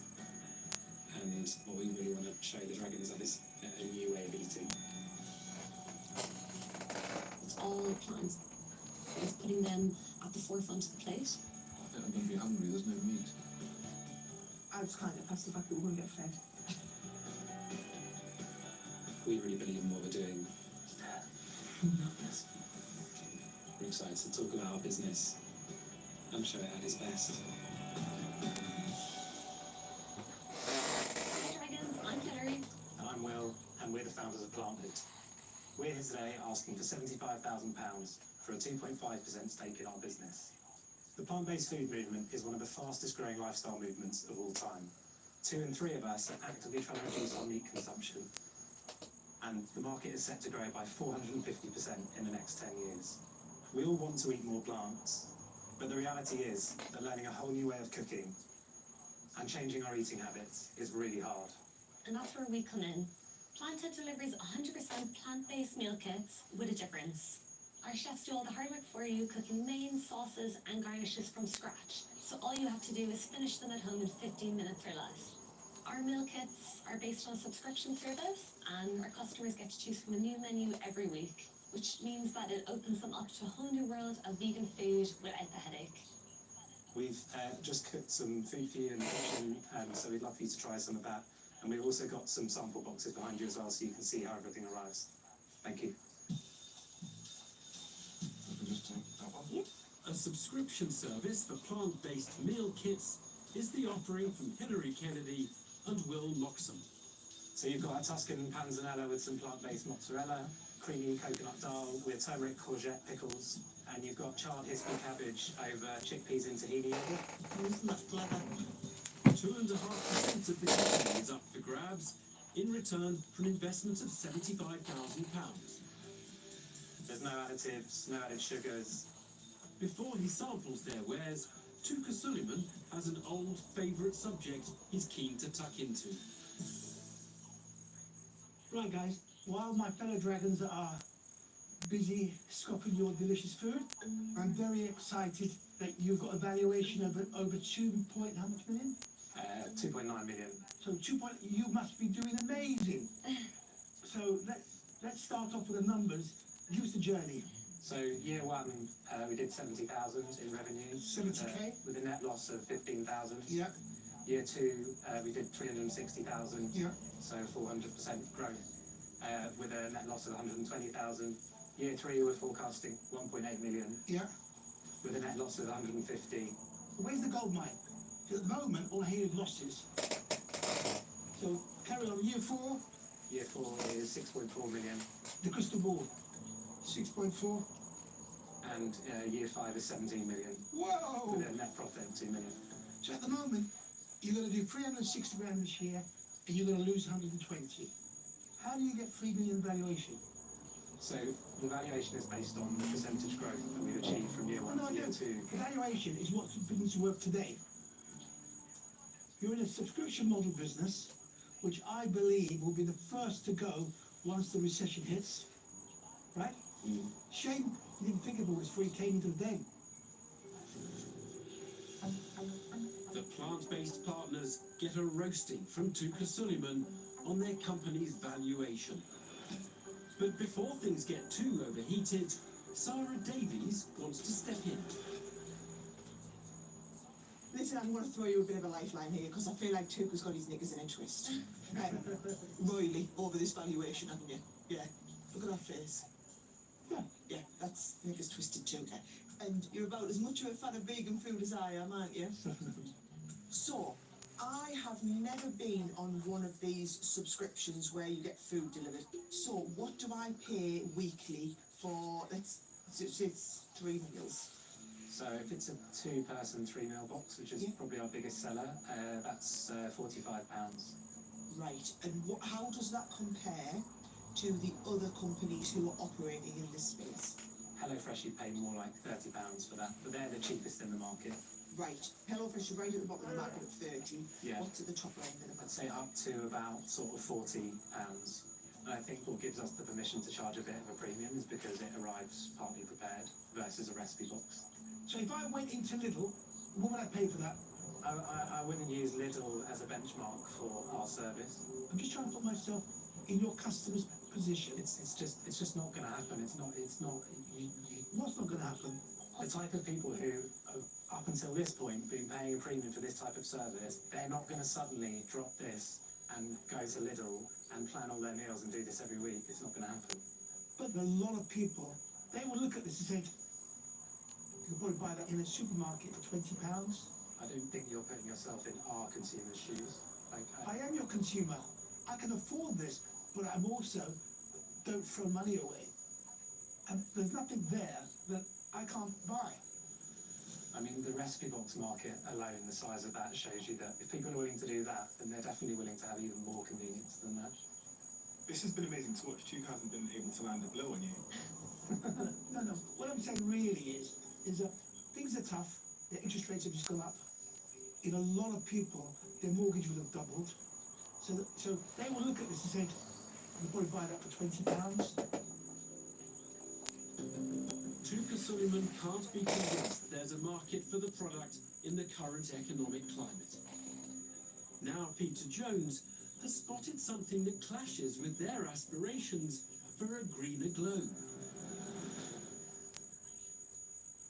and what we really want to show the dragons that is a new way of eating. It's all plants. It's putting them at the forefront of the plate. I think I'm going to be hungry. There's no meat. I just can't get past the fact that we're going to get fed. We really believe in what we're doing. We're excited to talk about our business and show it at its best. Hi dragons, I'm Hillary. And I'm Will, and we're the founders of PlantIt. We're here today asking for £75,000 for a 2.5% stake in our business. The plant-based food movement is one of the fastest growing lifestyle movements of all time. 2 in 3 of us are actively trying to reduce our meat consumption, and the market is set to grow by 450% in the next 10 years. We all want to eat more plants, but the reality is that learning a whole new way of cooking and changing our eating habits is really hard. And that's where we come in. PlantIt delivers 100% plant-based meal kits with a difference. Our chefs do all the hard work for you, cooking mains, sauces and garnishes from scratch. So all you have to do is finish them at home in 15 minutes or less. Our meal kits are based on a subscription service, and our customers get to choose from a new menu every week, which means that it opens them up to a whole new world of vegan food without the headache. We've just cooked some food for you in the kitchen, so we'd love for you to try some of that. And we've also got some sample boxes behind you as well, so you can see how everything arrives. Thank you. A subscription service for plant-based meal kits is the offering from Hilary Kennedy and Will Moxham. So you've got a Tuscan panzanella with some plant-based mozzarella, creamy coconut dal with turmeric courgette pickles, and you've got charred Hisky cabbage over chickpeas and tahini yogurt. Isn't that clever? 2.5% of the company is up for grabs in return for an investment of £75,000. There's no additives, no added sugars. Before he samples their wares, Tuka Suleiman has an old favourite subject he's keen to tuck into. Right, guys, while my fellow dragons are busy scoffing your delicious food, I'm very excited that you've got a valuation of over 2 point, how much million? 2.9 million. So you must be doing amazing. So let's start off with the numbers. Give us the journey. So year one, we did 70,000 in revenue. 70k? With a net loss of 15,000. Yeah. Year two, we did 360,000. Yeah. So 400% growth. With a net loss of 120,000. Year three, we're forecasting 1.8 million. Yeah. With a net loss of 150. Where's the gold mine? At the moment, all I hear is losses. So carry on. Year four? Year four is 6.4 million. The crystal ball. 6.4. And year five is 17 million. Whoa! With a net profit of 2 million. So at the moment, you're going to do 360 grand this year, and you're going to lose 120. How do you get 3 million valuation? So the valuation is based on the percentage growth that we've achieved from year one to year two. The valuation is what's beginning to work today. You're in a subscription model business, which I believe will be the first to go once the recession hits. Right? Shame you didn't think of it before you came into the day. The plant-based partners get a roasting from Tuka Suleiman on their company's valuation. But before things get too overheated, Sarah Davies wants to step in. Listen, I'm going to throw you a bit of a lifeline here because I feel like Tuka's got his knickers in a twist. Royally over this valuation, haven't you? Yeah. Look at that face. Yeah, that's knickers twisted, Tuka. And you're about as much of a fan of vegan food as I am, aren't you? So, I have never been on one of these subscriptions where you get food delivered. So, what do I pay weekly for, it's 3 meals? So if it's a 2-person 3-meal box, which is probably our biggest seller, that's £45. Right, and how does that compare to the other companies who are operating in this space? HelloFresh, you pay more like £30 for that, but they're the cheapest in the market. Right, HelloFresh are right at the bottom of the market at 30. Yeah. What's at the top end of the I'd say up to about sort of £40. And I think what gives us the permission to charge a bit of a premium is because it arrives partly prepared versus a recipe box. So if I went into Lidl, what would I pay for that? I wouldn't use Lidl as a benchmark for our service. I'm just trying to put myself in your customer's position. It's just not going to happen. It's not. What's not going to happen? The type of people who have, up until this point, been paying a premium for this type of service, they're not going to suddenly drop this and go to Lidl and plan all their meals and do this every week. It's not going to happen. But a lot of people, they will look at this and say, you can probably buy that in a supermarket for £20. I don't think you're putting yourself in our consumer's shoes. I am your consumer. I can afford this, but I'm also don't throw money away. And there's nothing there that I can't buy. I mean, the recipe box market alone, the size of that shows you that if people are willing to do that, then they're definitely willing to have even more convenience than that. This has been amazing to watch. Tuka hasn't been able to land a blow on you. No. What I'm saying really is that things are tough. The interest rates have just gone up. In a lot of people, their mortgage will have doubled. So they will look at this and say, you probably buy that for £20. Tuka Suleiman can't be convinced there's a market for the product in the current economic climate. Now Peter Jones has spotted something that clashes with their aspirations for a greener globe.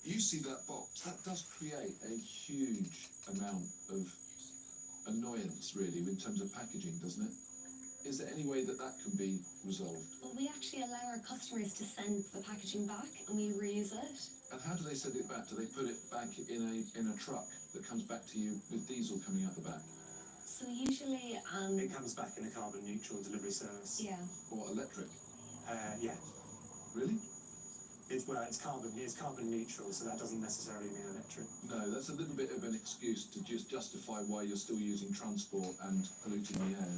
you see that box, that does create a huge amount of annoyance, really, in terms of packaging, doesn't it? Is there any way that that can be resolved? Well, we actually allow our customers to send the packaging back and we reuse it. And how do they send it back? Do they put it back in a truck that comes back to you with diesel coming out the back? So usually, It comes back in a carbon neutral delivery service. yeah. Or electric? Yeah. Really? It's carbon neutral, so that doesn't necessarily mean electric. No, that's a little bit of an excuse to just justify why you're still using transport and polluting the air.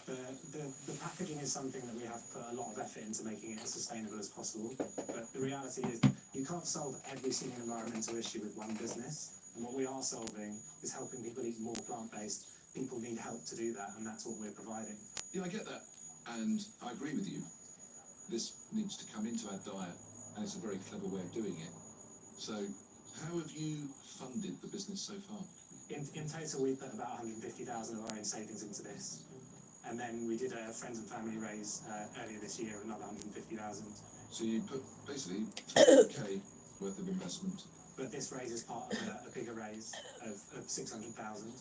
The packaging is something that we have put a lot of effort into making it as sustainable as possible. But the reality is you can't solve every single environmental issue with one business. And what we are solving is helping people eat more plant-based. People need help to do that, and that's what we're providing. Yeah, I get that. And I agree with you. This needs to come into our diet, and it's a very clever way of doing it. So, how have you funded the business so far? In total, we put about 150,000 of our own savings into this. And then we did a friends and family raise earlier this year, another 150,000. So you put basically 200k worth of investment. But this raise is part of a bigger raise of 600,000.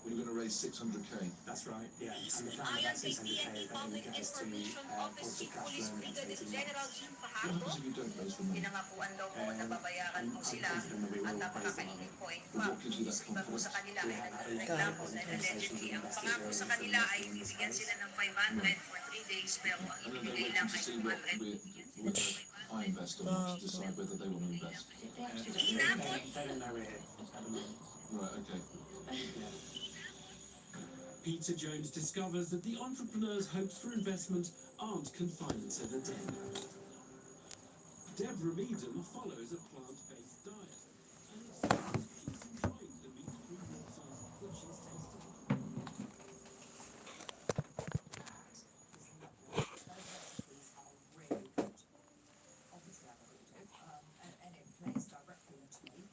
We're going to raise 600k. That's right, yeah. And the plan of that 600k is that it will get us to positive cash flow in the next 18 months. What happens if you don't raise the money? I'm confident that we will raise the money. And what gives you that confidence? We have had a lot of positive conversations with investors I don't know waiting to see with I invest or not to decide whether they want to invest. They don't know we're here at the moment. Right, okay. Peter Jones discovers that the entrepreneur's hopes for investment aren't confined to the day. Deborah Meaden follows a plant-based diet, and it's she's enjoying the meat-free water that she's tasted. Obviously, I'm a and it plays directly into me.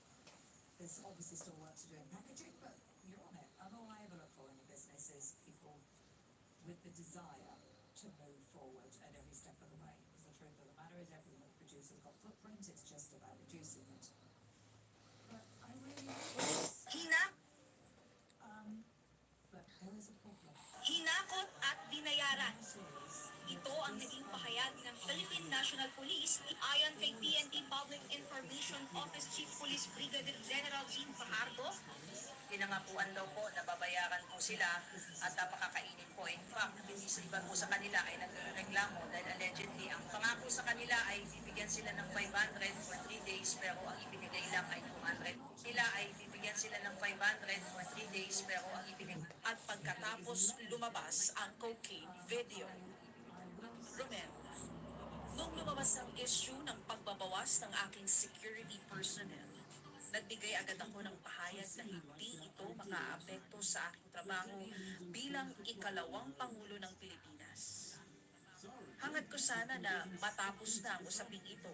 There's obviously still work to do in packaging, but you're on it. And all I ever look for in a business is people with the desire to move forward at every step of the way. Because the truth of the matter is everyone that produces got footprint, it's just about reducing it. But I really but there is a problem. Hinakot at binayaran. Ito ang naging pahayag ng Philippine National Police ayon kay PNP Public Information Office Chief Police Brigadier General Jean Fajardo. Pinangakuan daw po na babayaran po sila at napakakainin po. In fact, iba po sa kanila ay nagreklamo dahil allegedly ang pangako sa kanila ay bibigyan sila ng 500 for 3 days pero ang ibinigay lang ay 200. Sila ay bibigyan sila ng 500 for 3 days pero ang ibinigay. At pagkatapos lumabas ang cocaine video. Romel, nung lumabas ang issue ng pagbabawas ng aking security personnel, nagbigay agad ako ng pahayag na hindi ito makaapekto sa aking trabaho bilang ikalawang Pangulo ng Pilipinas. Hangad ko sana na matapos na ang usaping ito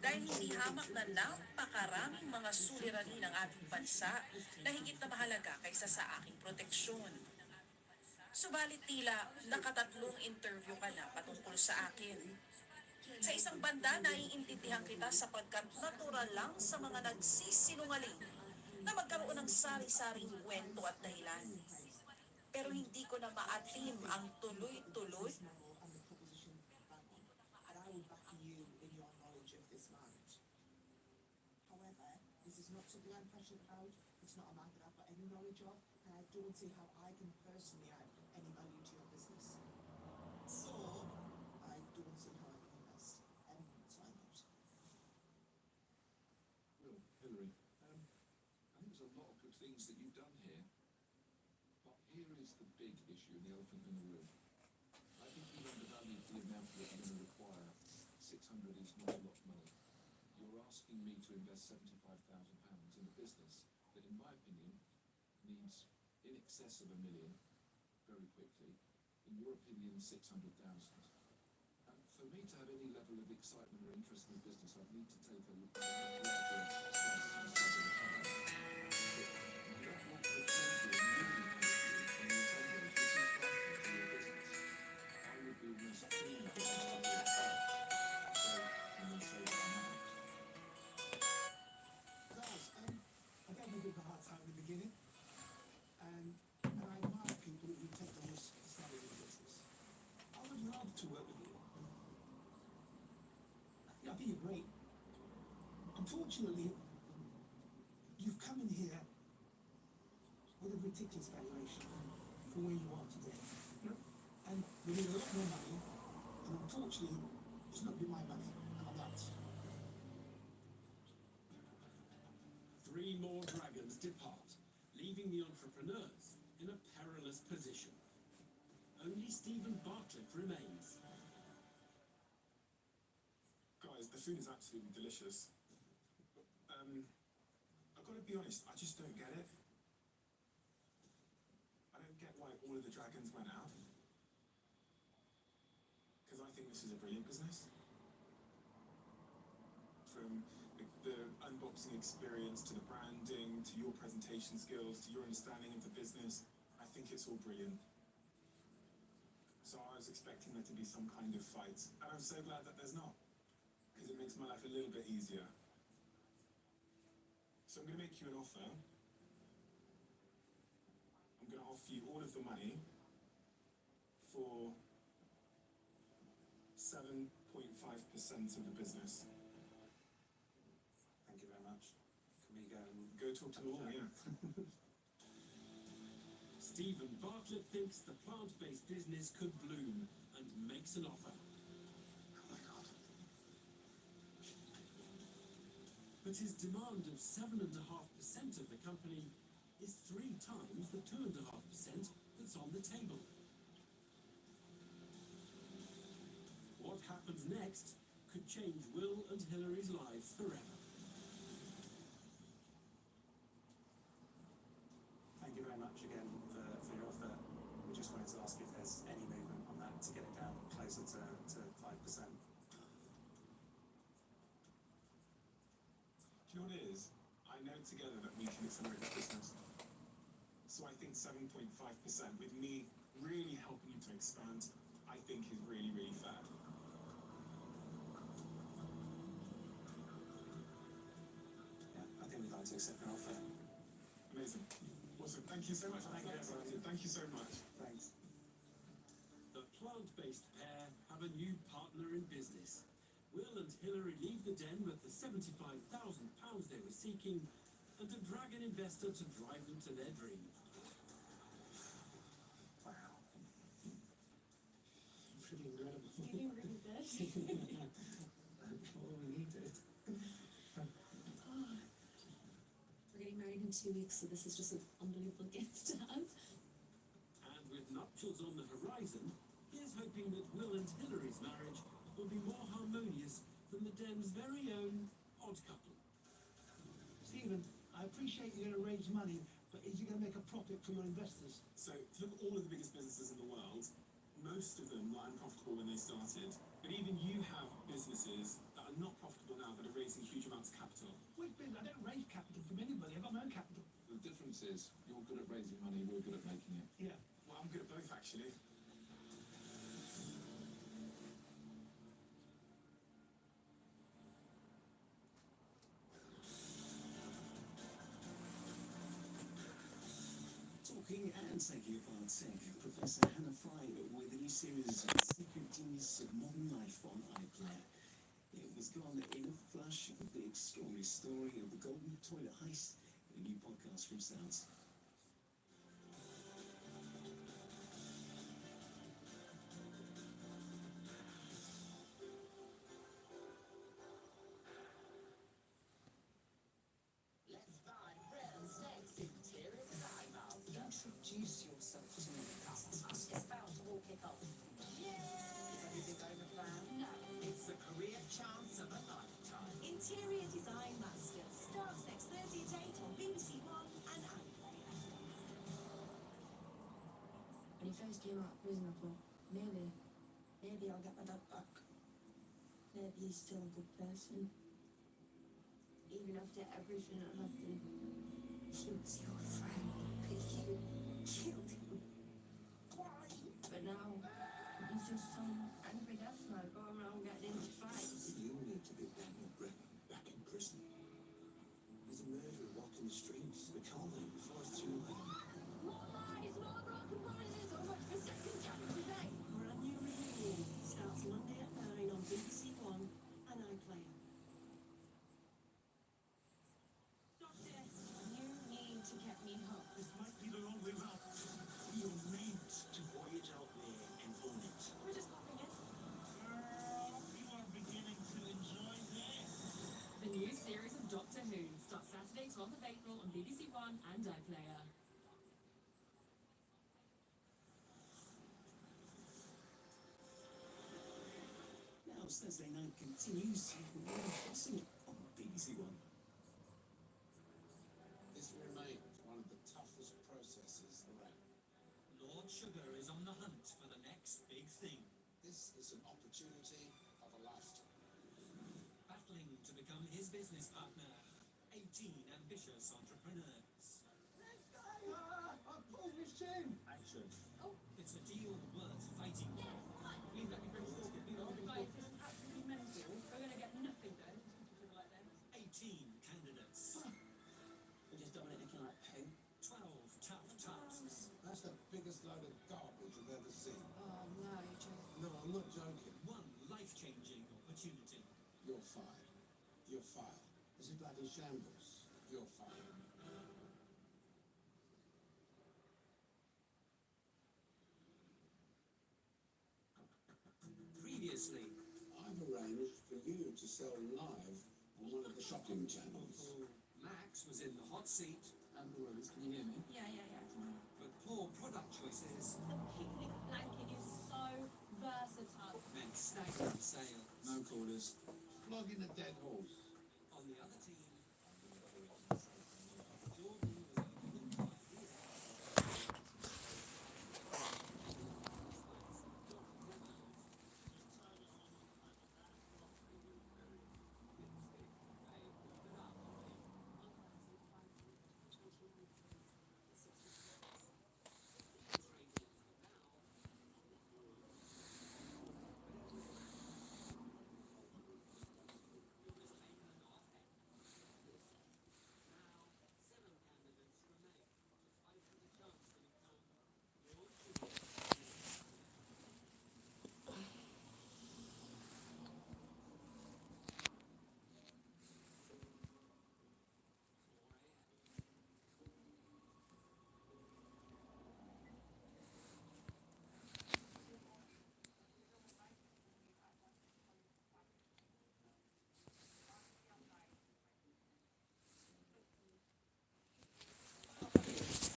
dahil hindi hamak na napakaraming mga suliranin ng ating bansa na higit na mahalaga kaysa sa aking proteksyon. Subalit tila nakatatlong interview ka na patungkol sa akin. Sa isang banda, naiintindihan kita sapagkat natural lang sa mga nagsisinungaling na magkaroon ng sari-saring kwento at dahilan. Pero hindi ko na maatim ang tuloy-tuloy. It's not a matter I've got any knowledge of, and I don't see how I can personally add any value to your business. So, I don't see how I can invest. So I'm out. Well, Hilary, I think there's a lot of good things that you've done here, but here is the big issue, the elephant in the room. I think you've undervalued the amount that you're going to require. 600 is not a lot of money. You're asking me to invest £75,000 in a business that, in my opinion, needs in excess of £1 million very quickly. In your opinion, 600,000. And for me to have any level of excitement or interest in the business, I'd need to take a look at Unfortunately, you've come in here with a ridiculous valuation for where you are today. And we need a lot more money, and unfortunately, it's not been my money, and I'm out. 3 more dragons depart, leaving the entrepreneurs in a perilous position. Only Stephen Bartlett remains. Guys, the food is absolutely delicious. I've got to be honest, I just don't get it. I don't get why all of the dragons went out. Because I think this is a brilliant business. From the unboxing experience to the branding to your presentation skills to your understanding of the business, I think it's all brilliant. So I was expecting there to be some kind of fight, and I'm so glad that there's not, because it makes my life a little bit easier. So I'm going to make you an offer. I'm going to offer you all of the money for 7.5% of the business. Thank you very much. Can we go and Go talk to them all, yeah. Stephen Bartlett thinks the plant-based business could bloom and makes an offer. But his demand of 7.5% of the company is 3 times the 2.5% that's on the table. What happens next could change Will and Hillary's lives forever. Thank you very much again for your offer. We just wanted to ask if there's any movement on that to get it down closer to 5%. Do you know what it is? I know together that we can accelerate the business. So I think 7.5% with me really helping you to expand, I think is really, really fair. Yeah, I think we'd like to accept your offer. Amazing. Awesome. Thank you so much. Thank you, everyone. Thank you so much. Thanks. The plant-based pair have a new partner in business. Will and Hillary leave the den with the £75,000 they were seeking and a dragon investor to drive them to their dream. Wow. Pretty incredible. You did really good. All we needed. We're getting married in 2 weeks, so this is just an unbelievable gift to have. And with nuptials on the horizon, here's hoping that Will and Hillary's marriage will be more harmonious than the den's very own odd couple. Stephen, I appreciate you're going to raise money, but is you going to make a profit for your investors? So if you look at all of the biggest businesses in the world, most of them were unprofitable when they started. But even you have businesses that are not profitable now that are raising huge amounts of capital. Wait, I don't raise capital from anybody. I've got my own capital. The difference is you're good at raising money, we're good at making it. Yeah. Well, I'm good at both, actually. Talking and taking apart tech, Professor Hannah Fry with a new series, Secret Genius of Modern Life on iPlayer. It was gone in a flash, a big extraordinary story of the golden toilet heist, a new podcast from Sounds. Let's find friends next. Interior design now. Introduce yourself to me. It's about to all kick off. Yay! Is everything going to plan? No. It's the career chance of a lifetime. Interior Design Masters starts next Thursday at 8 on BBC One and iPlayer. When he first came out of prison, I thought, maybe I'll get my dad back. Maybe he's still a good person. Even after everything that happened. He was your friend, but you killed him. Why? But now, he's just some angry death knight going around getting into fights. You need to be Daniel Brennan back in prison. He's a murderer walking the streets. We can't let him before it's too late. More lies, more broken promises, or what for second chapter today. Brand new review starts Monday at 9 on BBC One and iPlayer. News Thursday Night continues with Bossing on BBC One. This remains one of the toughest processes around. Lord Sugar is on the hunt for the next big thing, This is an opportunity of a lifetime. battling to become his business partner. 18 ambitious entrepreneurs. I pulled my chin. Action. Oh, it's a deal worth fighting for. Leave that before guys, this is absolutely mental. We're going to get nothing done. People like them. 18 candidates. We're just dominating like poo. 12 tough tasks. That's the biggest load of garbage you've ever seen. Oh no, you're joking. No, I'm not joking. One life-changing opportunity. You're fired. You're fired. Is it bloody shambles? You're fired. Previously, I've arranged for you to sell live on one of the shopping channels. Max was in the hot seat, And the words, can you hear me? Yeah. but poor product choices The picnic blanket is so versatile. meant stagnant sales. No callers. Flogging a dead horse. On the other team,